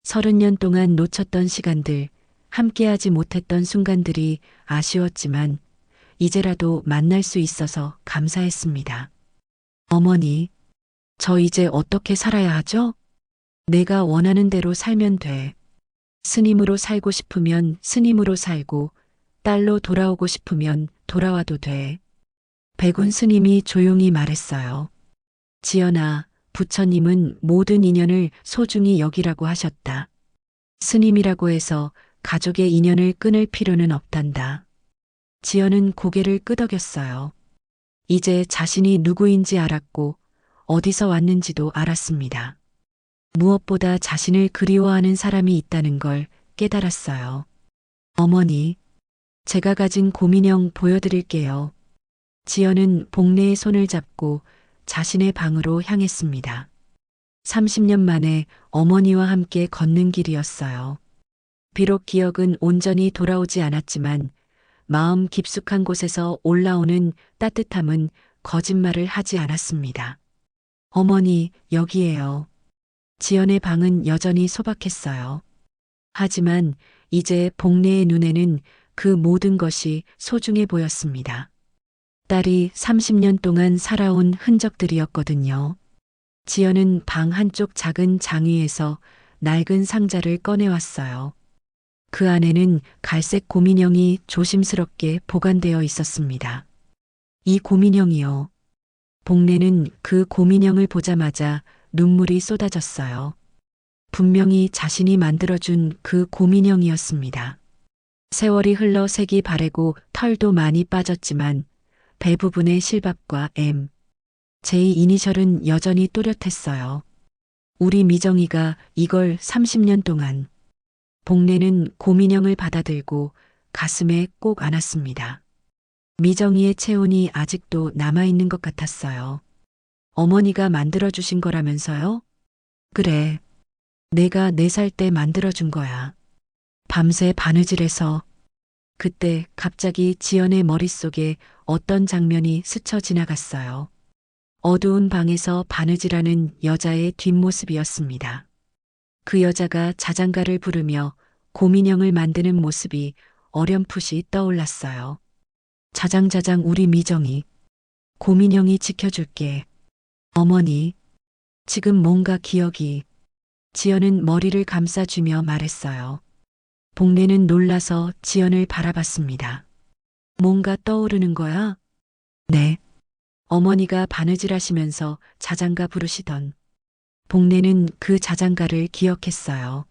30년 동안 놓쳤던 시간들, 함께하지 못했던 순간들이 아쉬웠지만 이제라도 만날 수 있어서 감사했습니다. 어머니, 저 이제 어떻게 살아야 하죠? 내가 원하는 대로 살면 돼. 스님으로 살고 싶으면 스님으로 살고 딸로 돌아오고 싶으면 돌아와도 돼. 백운 스님이 조용히 말했어요. 지연아, 부처님은 모든 인연을 소중히 여기라고 하셨다. 스님이라고 해서 가족의 인연을 끊을 필요는 없단다. 지연은 고개를 끄덕였어요. 이제 자신이 누구인지 알았고 어디서 왔는지도 알았습니다. 무엇보다 자신을 그리워하는 사람이 있다는 걸 깨달았어요. 어머니, 제가 가진 곰인형 보여드릴게요. 지연은 복례의 손을 잡고 자신의 방으로 향했습니다. 30년 만에 어머니와 함께 걷는 길이었어요. 비록 기억은 온전히 돌아오지 않았지만 마음 깊숙한 곳에서 올라오는 따뜻함은 거짓말을 하지 않았습니다. 어머니, 여기에요. 지연의 방은 여전히 소박했어요. 하지만 이제 복례의 눈에는 그 모든 것이 소중해 보였습니다. 딸이 30년 동안 살아온 흔적들이었거든요. 지연은 방 한쪽 작은 장위에서 낡은 상자를 꺼내왔어요. 그 안에는 갈색 곰인형이 조심스럽게 보관되어 있었습니다. 이 곰인형이요. 복례는 그 곰인형을 보자마자 눈물이 쏟아졌어요. 분명히 자신이 만들어준 그 곰인형이었습니다. 세월이 흘러 색이 바래고 털도 많이 빠졌지만 배 부분의 실밥과 M, 제 이니셜은 여전히 또렷했어요. 우리 미정이가 이걸 30년 동안. 복례는 곰인형을 받아들고 가슴에 꼭 안았습니다. 미정이의 체온이 아직도 남아있는 것 같았어요. 어머니가 만들어주신 거라면서요? 그래. 내가 4살 때 만들어준 거야. 밤새 바느질해서. 그때 갑자기 지연의 머릿속에 어떤 장면이 스쳐 지나갔어요. 어두운 방에서 바느질하는 여자의 뒷모습이었습니다. 그 여자가 자장가를 부르며 곰인형을 만드는 모습이 어렴풋이 떠올랐어요. 자장자장 우리 미정이. 곰인형이 지켜줄게. 어머니, 지금 뭔가 기억이. 지연은 머리를 감싸주며 말했어요. 복례는 놀라서 지연을 바라봤습니다. 뭔가 떠오르는 거야? 네. 어머니가 바느질하시면서 자장가 부르시던. 복례는 그 자장가를 기억했어요.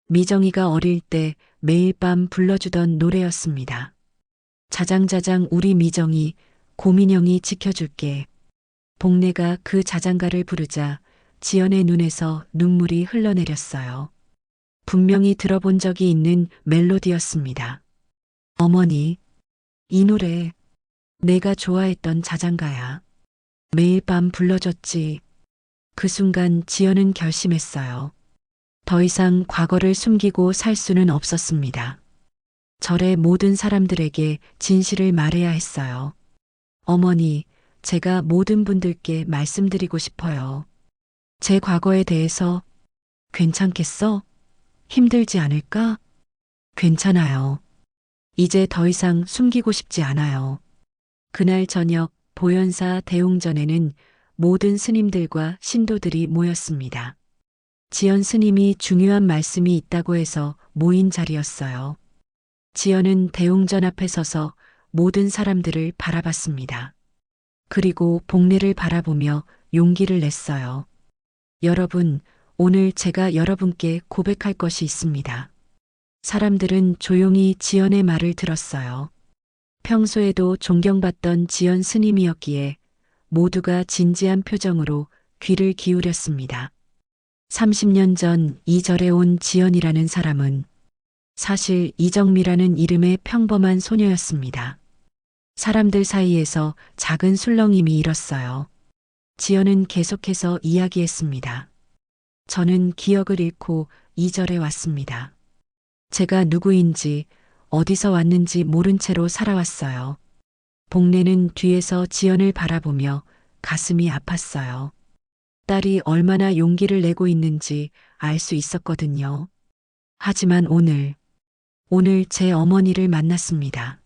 미정이가 어릴 때 매일 밤 불러주던 노래였습니다. 자장자장 우리 미정이, 곰인형이 지켜줄게. 복례가 그 자장가를 부르자 지연의 눈에서 눈물이 흘러내렸어요. 분명히 들어본 적이 있는 멜로디였습니다. 어머니, 이 노래 내가 좋아했던 자장가야. 매일 밤 불러줬지. 그 순간 지연은 결심했어요. 더 이상 과거를 숨기고 살 수는 없었습니다. 절의 모든 사람들에게 진실을 말해야 했어요. 어머니, 제가 모든 분들께 말씀드리고 싶어요. 제 과거에 대해서. 괜찮겠어? 힘들지 않을까? 괜찮아요. 이제 더 이상 숨기고 싶지 않아요. 그날 저녁 보현사 대웅전에는 모든 스님들과 신도들이 모였습니다. 지연 스님이 중요한 말씀이 있다고 해서 모인 자리였어요. 지연은 대웅전 앞에 서서 모든 사람들을 바라봤습니다. 그리고 복례를 바라보며 용기를 냈어요. 여러분, 오늘 제가 여러분께 고백할 것이 있습니다. 사람들은 조용히 지연의 말을 들었어요. 평소에도 존경받던 지연 스님이었기에 모두가 진지한 표정으로 귀를 기울였습니다. 30년 전 이 절에 온 지연이라는 사람은 사실 이정미라는 이름의 평범한 소녀였습니다. 사람들 사이에서 작은 술렁임이 일었어요. 지연은 계속해서 이야기했습니다. 저는 기억을 잃고 이 절에 왔습니다. 제가 누구인지 어디서 왔는지 모른 채로 살아왔어요. 복례는 뒤에서 지연을 바라보며 가슴이 아팠어요. 딸이 얼마나 용기를 내고 있는지 알 수 있었거든요. 하지만 오늘 제 어머니를 만났습니다.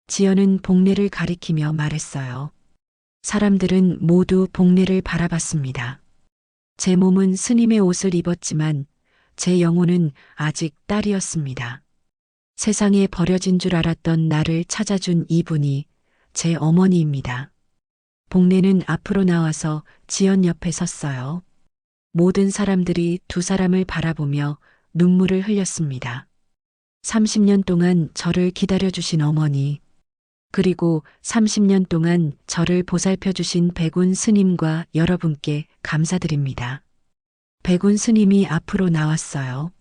지연은 복례를 가리키며 말했어요. 사람들은 모두 복례를 바라봤습니다. 제 몸은 스님의 옷을 입었지만 제 영혼은 아직 딸이었습니다. 세상에 버려진 줄 알았던 나를 찾아준 이분이 제 어머니입니다. 복례는 앞으로 나와서 지연 옆에 섰어요. 모든 사람들이 두 사람을 바라보며 눈물을 흘렸습니다. 30년 동안 저를 기다려주신 어머니, 그리고 30년 동안 저를 보살펴주신 백운 스님과 여러분께 감사드립니다. 백운 스님이 앞으로 나왔어요.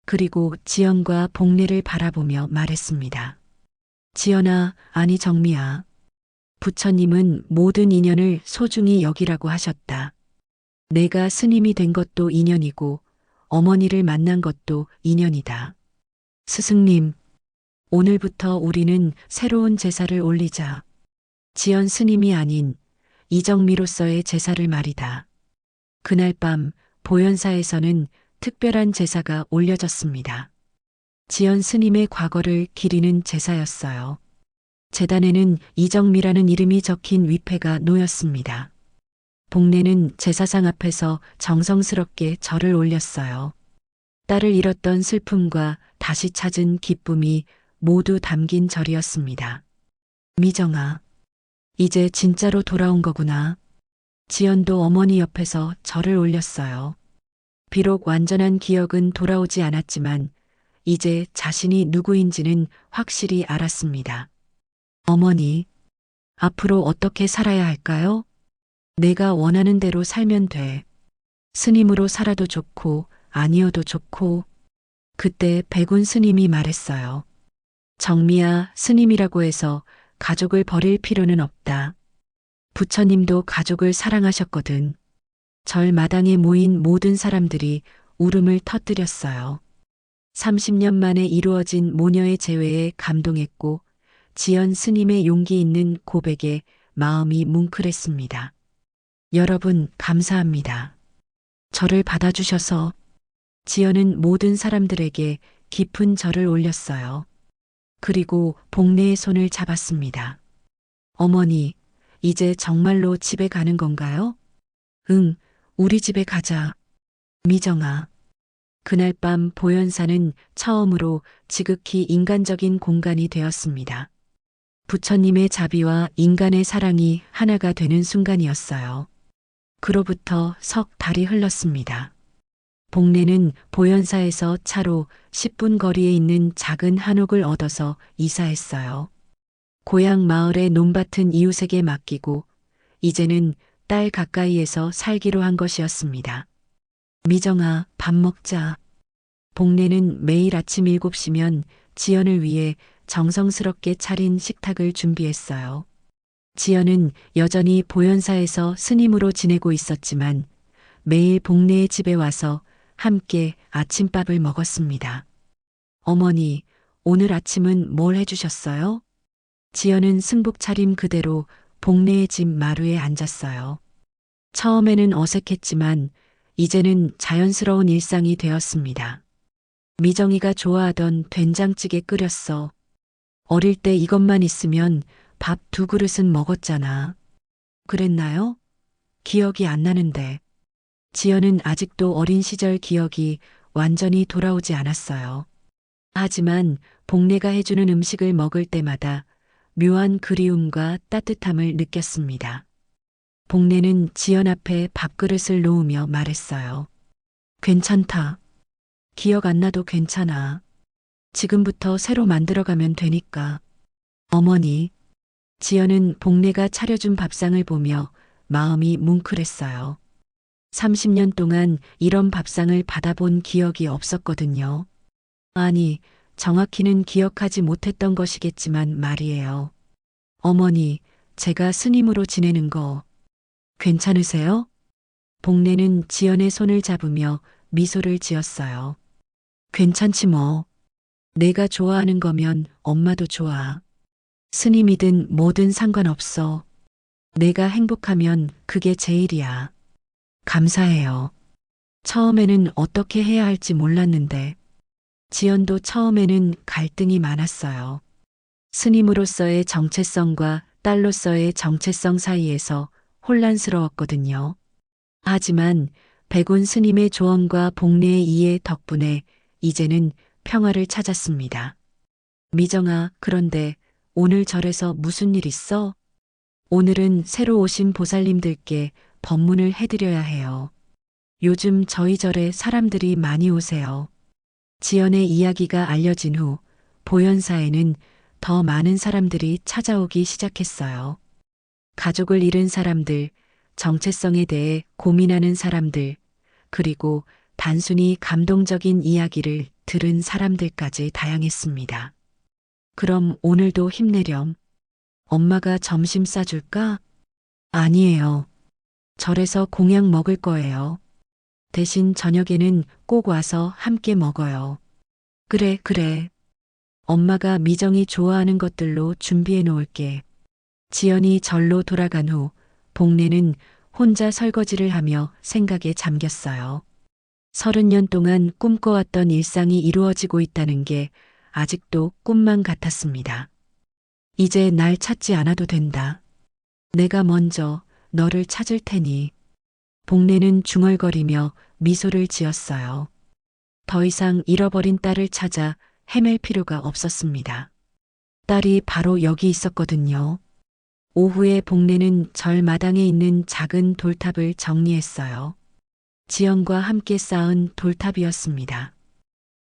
그리고 지연과 복례를 바라보며 말했습니다. 지연아, 아니 정미야. 부처님은 모든 인연을 소중히 여기라고 하셨다. 내가 스님이 된 것도 인연이고 어머니를 만난 것도 인연이다. 스승님, 오늘부터 우리는 새로운 제사를 올리자. 지연 스님이 아닌 이정미로서의 제사를 말이다. 그날 밤 보현사에서는 특별한 제사가 올려졌습니다. 지연 스님의 과거를 기리는 제사였어요. 제단에는 이정미라는 이름이 적힌 위패가 놓였습니다. 복례는 제사상 앞에서 정성스럽게 절을 올렸어요. 딸을 잃었던 슬픔과 다시 찾은 기쁨이 모두 담긴 절이었습니다. 미정아, 이제 진짜로 돌아온 거구나. 지연도 어머니 옆에서 절을 올렸어요. 비록 완전한 기억은 돌아오지 않았지만 이제 자신이 누구인지는 확실히 알았습니다. 어머니, 앞으로 어떻게 살아야 할까요? 내가 원하는 대로 살면 돼. 스님으로 살아도 좋고 아니어도 좋고. 그때 백운 스님이 말했어요. 정미야, 스님이라고 해서 가족을 버릴 필요는 없다. 부처님도 가족을 사랑하셨거든. 절 마당에 모인 모든 사람들이 울음을 터뜨렸어요. 30년 만에 이루어진 모녀의 재회에 감동했고 지연 스님의 용기 있는 고백에 마음이 뭉클했습니다. 여러분, 감사합니다. 저를 받아주셔서. 지연은 모든 사람들에게 깊은 절을 올렸어요. 그리고 복례의 손을 잡았습니다. 어머니, 이제 정말로 집에 가는 건가요? 응, 우리 집에 가자. 미정아. 그날 밤 보현사는 처음으로 지극히 인간적인 공간이 되었습니다. 부처님의 자비와 인간의 사랑이 하나가 되는 순간이었어요. 그로부터 석 달이 흘렀습니다. 복례는 보현사에서 차로 10분 거리에 있는 작은 한옥을 얻어서 이사했어요. 고향 마을의 논밭은 이웃에게 맡기고 이제는 딸 가까이에서 살기로 한 것이었습니다. 미정아, 밥 먹자. 복례는 매일 아침 7시면 지연을 위해 정성스럽게 차린 식탁을 준비했어요. 지연은 여전히 보현사에서 스님으로 지내고 있었지만 매일 복례의 집에 와서 함께 아침밥을 먹었습니다. 어머니, 오늘 아침은 뭘 해주셨어요? 지연은 승복 차림 그대로 복례의 집 마루에 앉았어요. 처음에는 어색했지만 이제는 자연스러운 일상이 되었습니다. 미정이가 좋아하던 된장찌개 끓였어. 어릴 때 이것만 있으면 밥 2그릇은 먹었잖아. 그랬나요? 기억이 안 나는데. 지연은 아직도 어린 시절 기억이 완전히 돌아오지 않았어요. 하지만 복례가 해주는 음식을 먹을 때마다 묘한 그리움과 따뜻함을 느꼈습니다. 복례는 지연 앞에 밥그릇을 놓으며 말했어요. 괜찮다. 기억 안 나도 괜찮아. 지금부터 새로 만들어가면 되니까. 어머니. 지연은 복례가 차려준 밥상을 보며 마음이 뭉클했어요. 30년 동안 이런 밥상을 받아본 기억이 없었거든요. 아니, 정확히는 기억하지 못했던 것이겠지만 말이에요. 어머니, 제가 스님으로 지내는 거 괜찮으세요? 복례는 지연의 손을 잡으며 미소를 지었어요. 괜찮지 뭐. 내가 좋아하는 거면 엄마도 좋아. 스님이든 뭐든 상관없어. 내가 행복하면 그게 제일이야. 감사해요. 처음에는 어떻게 해야 할지 몰랐는데 지연도 처음에는 갈등이 많았어요. 스님으로서의 정체성과 딸로서의 정체성 사이에서 혼란스러웠거든요. 하지만 백운 스님의 조언과 복례의 이해 덕분에 이제는 평화를 찾았습니다. 미정아, 그런데 오늘 절에서 무슨 일 있어? 오늘은 새로 오신 보살님들께 법문을 해드려야 해요. 요즘 저희 절에 사람들이 많이 오세요. 지연의 이야기가 알려진 후 보현사에는 더 많은 사람들이 찾아오기 시작했어요. 가족을 잃은 사람들, 정체성에 대해 고민하는 사람들, 그리고 단순히 감동적인 이야기를 들은 사람들까지 다양했습니다. 그럼 오늘도 힘내렴. 엄마가 점심 싸줄까? 아니에요. 절에서 공약 먹을 거예요. 대신 저녁에는 꼭 와서 함께 먹어요. 그래, 그래. 엄마가 미정이 좋아하는 것들로 준비해 놓을게. 지연이 절로 돌아간 후 복례는 혼자 설거지를 하며 생각에 잠겼어요. 30년 동안 꿈꿔왔던 일상이 이루어지고 있다는 게 아직도 꿈만 같았습니다. 이제 날 찾지 않아도 된다. 내가 먼저 너를 찾을 테니. 복례는 중얼거리며 미소를 지었어요. 더 이상 잃어버린 딸을 찾아 헤맬 필요가 없었습니다. 딸이 바로 여기 있었거든요. 오후에 복례는 절 마당에 있는 작은 돌탑을 정리했어요. 지연과 함께 쌓은 돌탑이었습니다.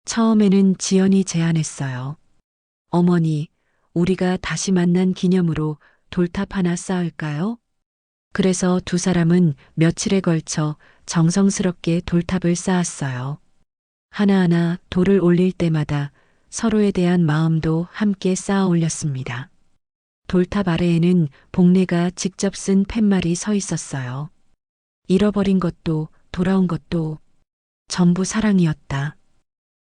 처음에는 지연이 제안했어요. 어머니, 우리가 다시 만난 기념으로 돌탑 하나 쌓을까요? 그래서 두 사람은 며칠에 걸쳐 정성스럽게 돌탑을 쌓았어요. 하나하나 돌을 올릴 때마다 서로에 대한 마음도 함께 쌓아 올렸습니다. 돌탑 아래에는 복례가 직접 쓴 팻말이 서 있었어요. 잃어버린 것도 돌아온 것도 전부 사랑이었다.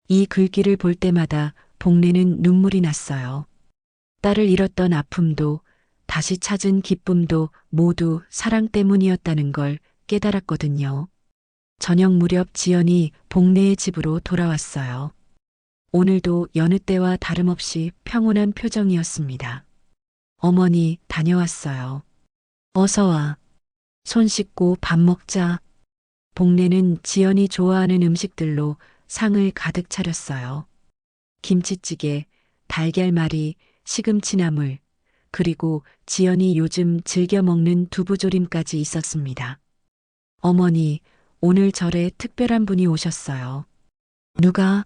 이 글귀를 볼 때마다 복례는 눈물이 났어요. 딸을 잃었던 아픔도 다시 찾은 기쁨도 모두 사랑 때문이었다는 걸 깨달았거든요. 저녁 무렵 지연이 복례의 집으로 돌아왔어요. 오늘도 여느 때와 다름없이 평온한 표정이었습니다. 어머니, 다녀왔어요. 어서 와. 손 씻고 밥 먹자. 복례는 지연이 좋아하는 음식들로 상을 가득 차렸어요. 김치찌개, 달걀말이, 시금치나물, 그리고 지연이 요즘 즐겨 먹는 두부조림까지 있었습니다. 어머니, 오늘 절에 특별한 분이 오셨어요. 누가?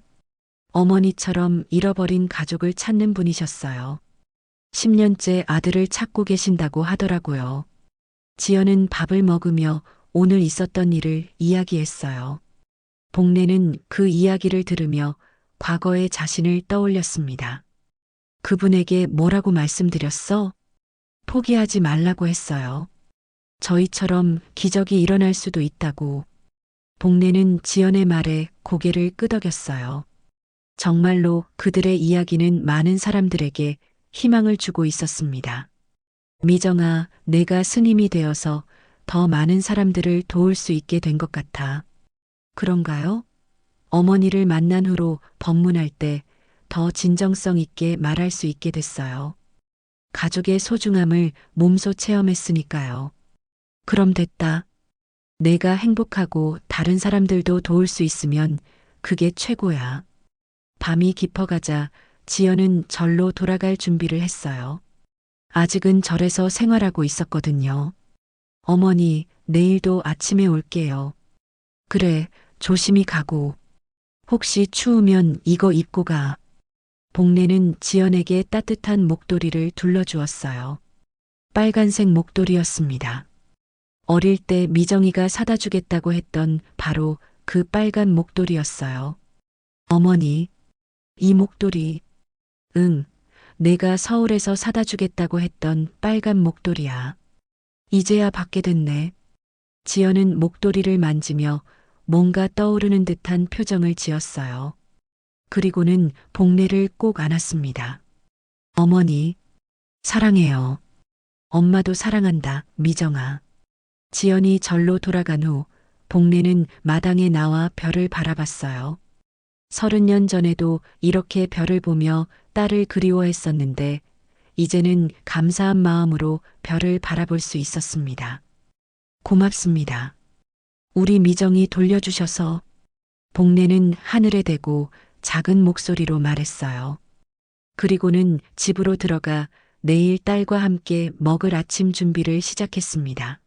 어머니처럼 잃어버린 가족을 찾는 분이셨어요. 10년째 아들을 찾고 계신다고 하더라고요. 지연은 밥을 먹으며 오늘 있었던 일을 이야기했어요. 복례는 그 이야기를 들으며 과거의 자신을 떠올렸습니다. 그분에게 뭐라고 말씀드렸어? 포기하지 말라고 했어요. 저희처럼 기적이 일어날 수도 있다고. 복례는 지연의 말에 고개를 끄덕였어요. 정말로 그들의 이야기는 많은 사람들에게 희망을 주고 있었습니다. 미정아, 내가 스님이 되어서 더 많은 사람들을 도울 수 있게 된 것 같아. 그런가요? 어머니를 만난 후로 법문할 때 더 진정성 있게 말할 수 있게 됐어요. 가족의 소중함을 몸소 체험했으니까요. 그럼 됐다. 내가 행복하고 다른 사람들도 도울 수 있으면 그게 최고야. 밤이 깊어가자 지연은 절로 돌아갈 준비를 했어요. 아직은 절에서 생활하고 있었거든요. 어머니, 내일도 아침에 올게요. 그래, 조심히 가고. 혹시 추우면 이거 입고 가. 복례는 지연에게 따뜻한 목도리를 둘러주었어요. 빨간색 목도리였습니다. 어릴 때 미정이가 사다 주겠다고 했던 바로 그 빨간 목도리였어요. 어머니, 이 목도리. 응, 내가 서울에서 사다 주겠다고 했던 빨간 목도리야. 이제야 받게 됐네. 지연은 목도리를 만지며 뭔가 떠오르는 듯한 표정을 지었어요. 그리고는 복례를 꼭 안았습니다. 어머니, 사랑해요. 엄마도 사랑한다, 미정아. 지연이 절로 돌아간 후 복례는 마당에 나와 별을 바라봤어요. 30년 전에도 이렇게 별을 보며 딸을 그리워했었는데 이제는 감사한 마음으로 별을 바라볼 수 있었습니다. 고맙습니다. 우리 미정이 돌려주셔서. 복례는 하늘에 대고 작은 목소리로 말했어요. 그리고는 집으로 들어가 내일 딸과 함께 먹을 아침 준비를 시작했습니다.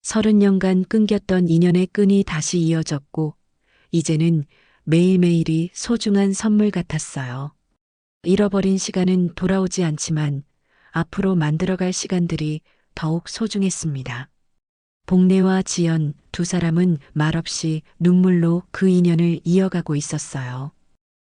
30년간 끊겼던 인연의 끈이 다시 이어졌고, 이제는 매일매일이 소중한 선물 같았어요. 잃어버린 시간은 돌아오지 않지만 앞으로 만들어갈 시간들이 더욱 소중했습니다. 복례와 지연 두 사람은 말없이 눈물로 그 인연을 이어가고 있었어요.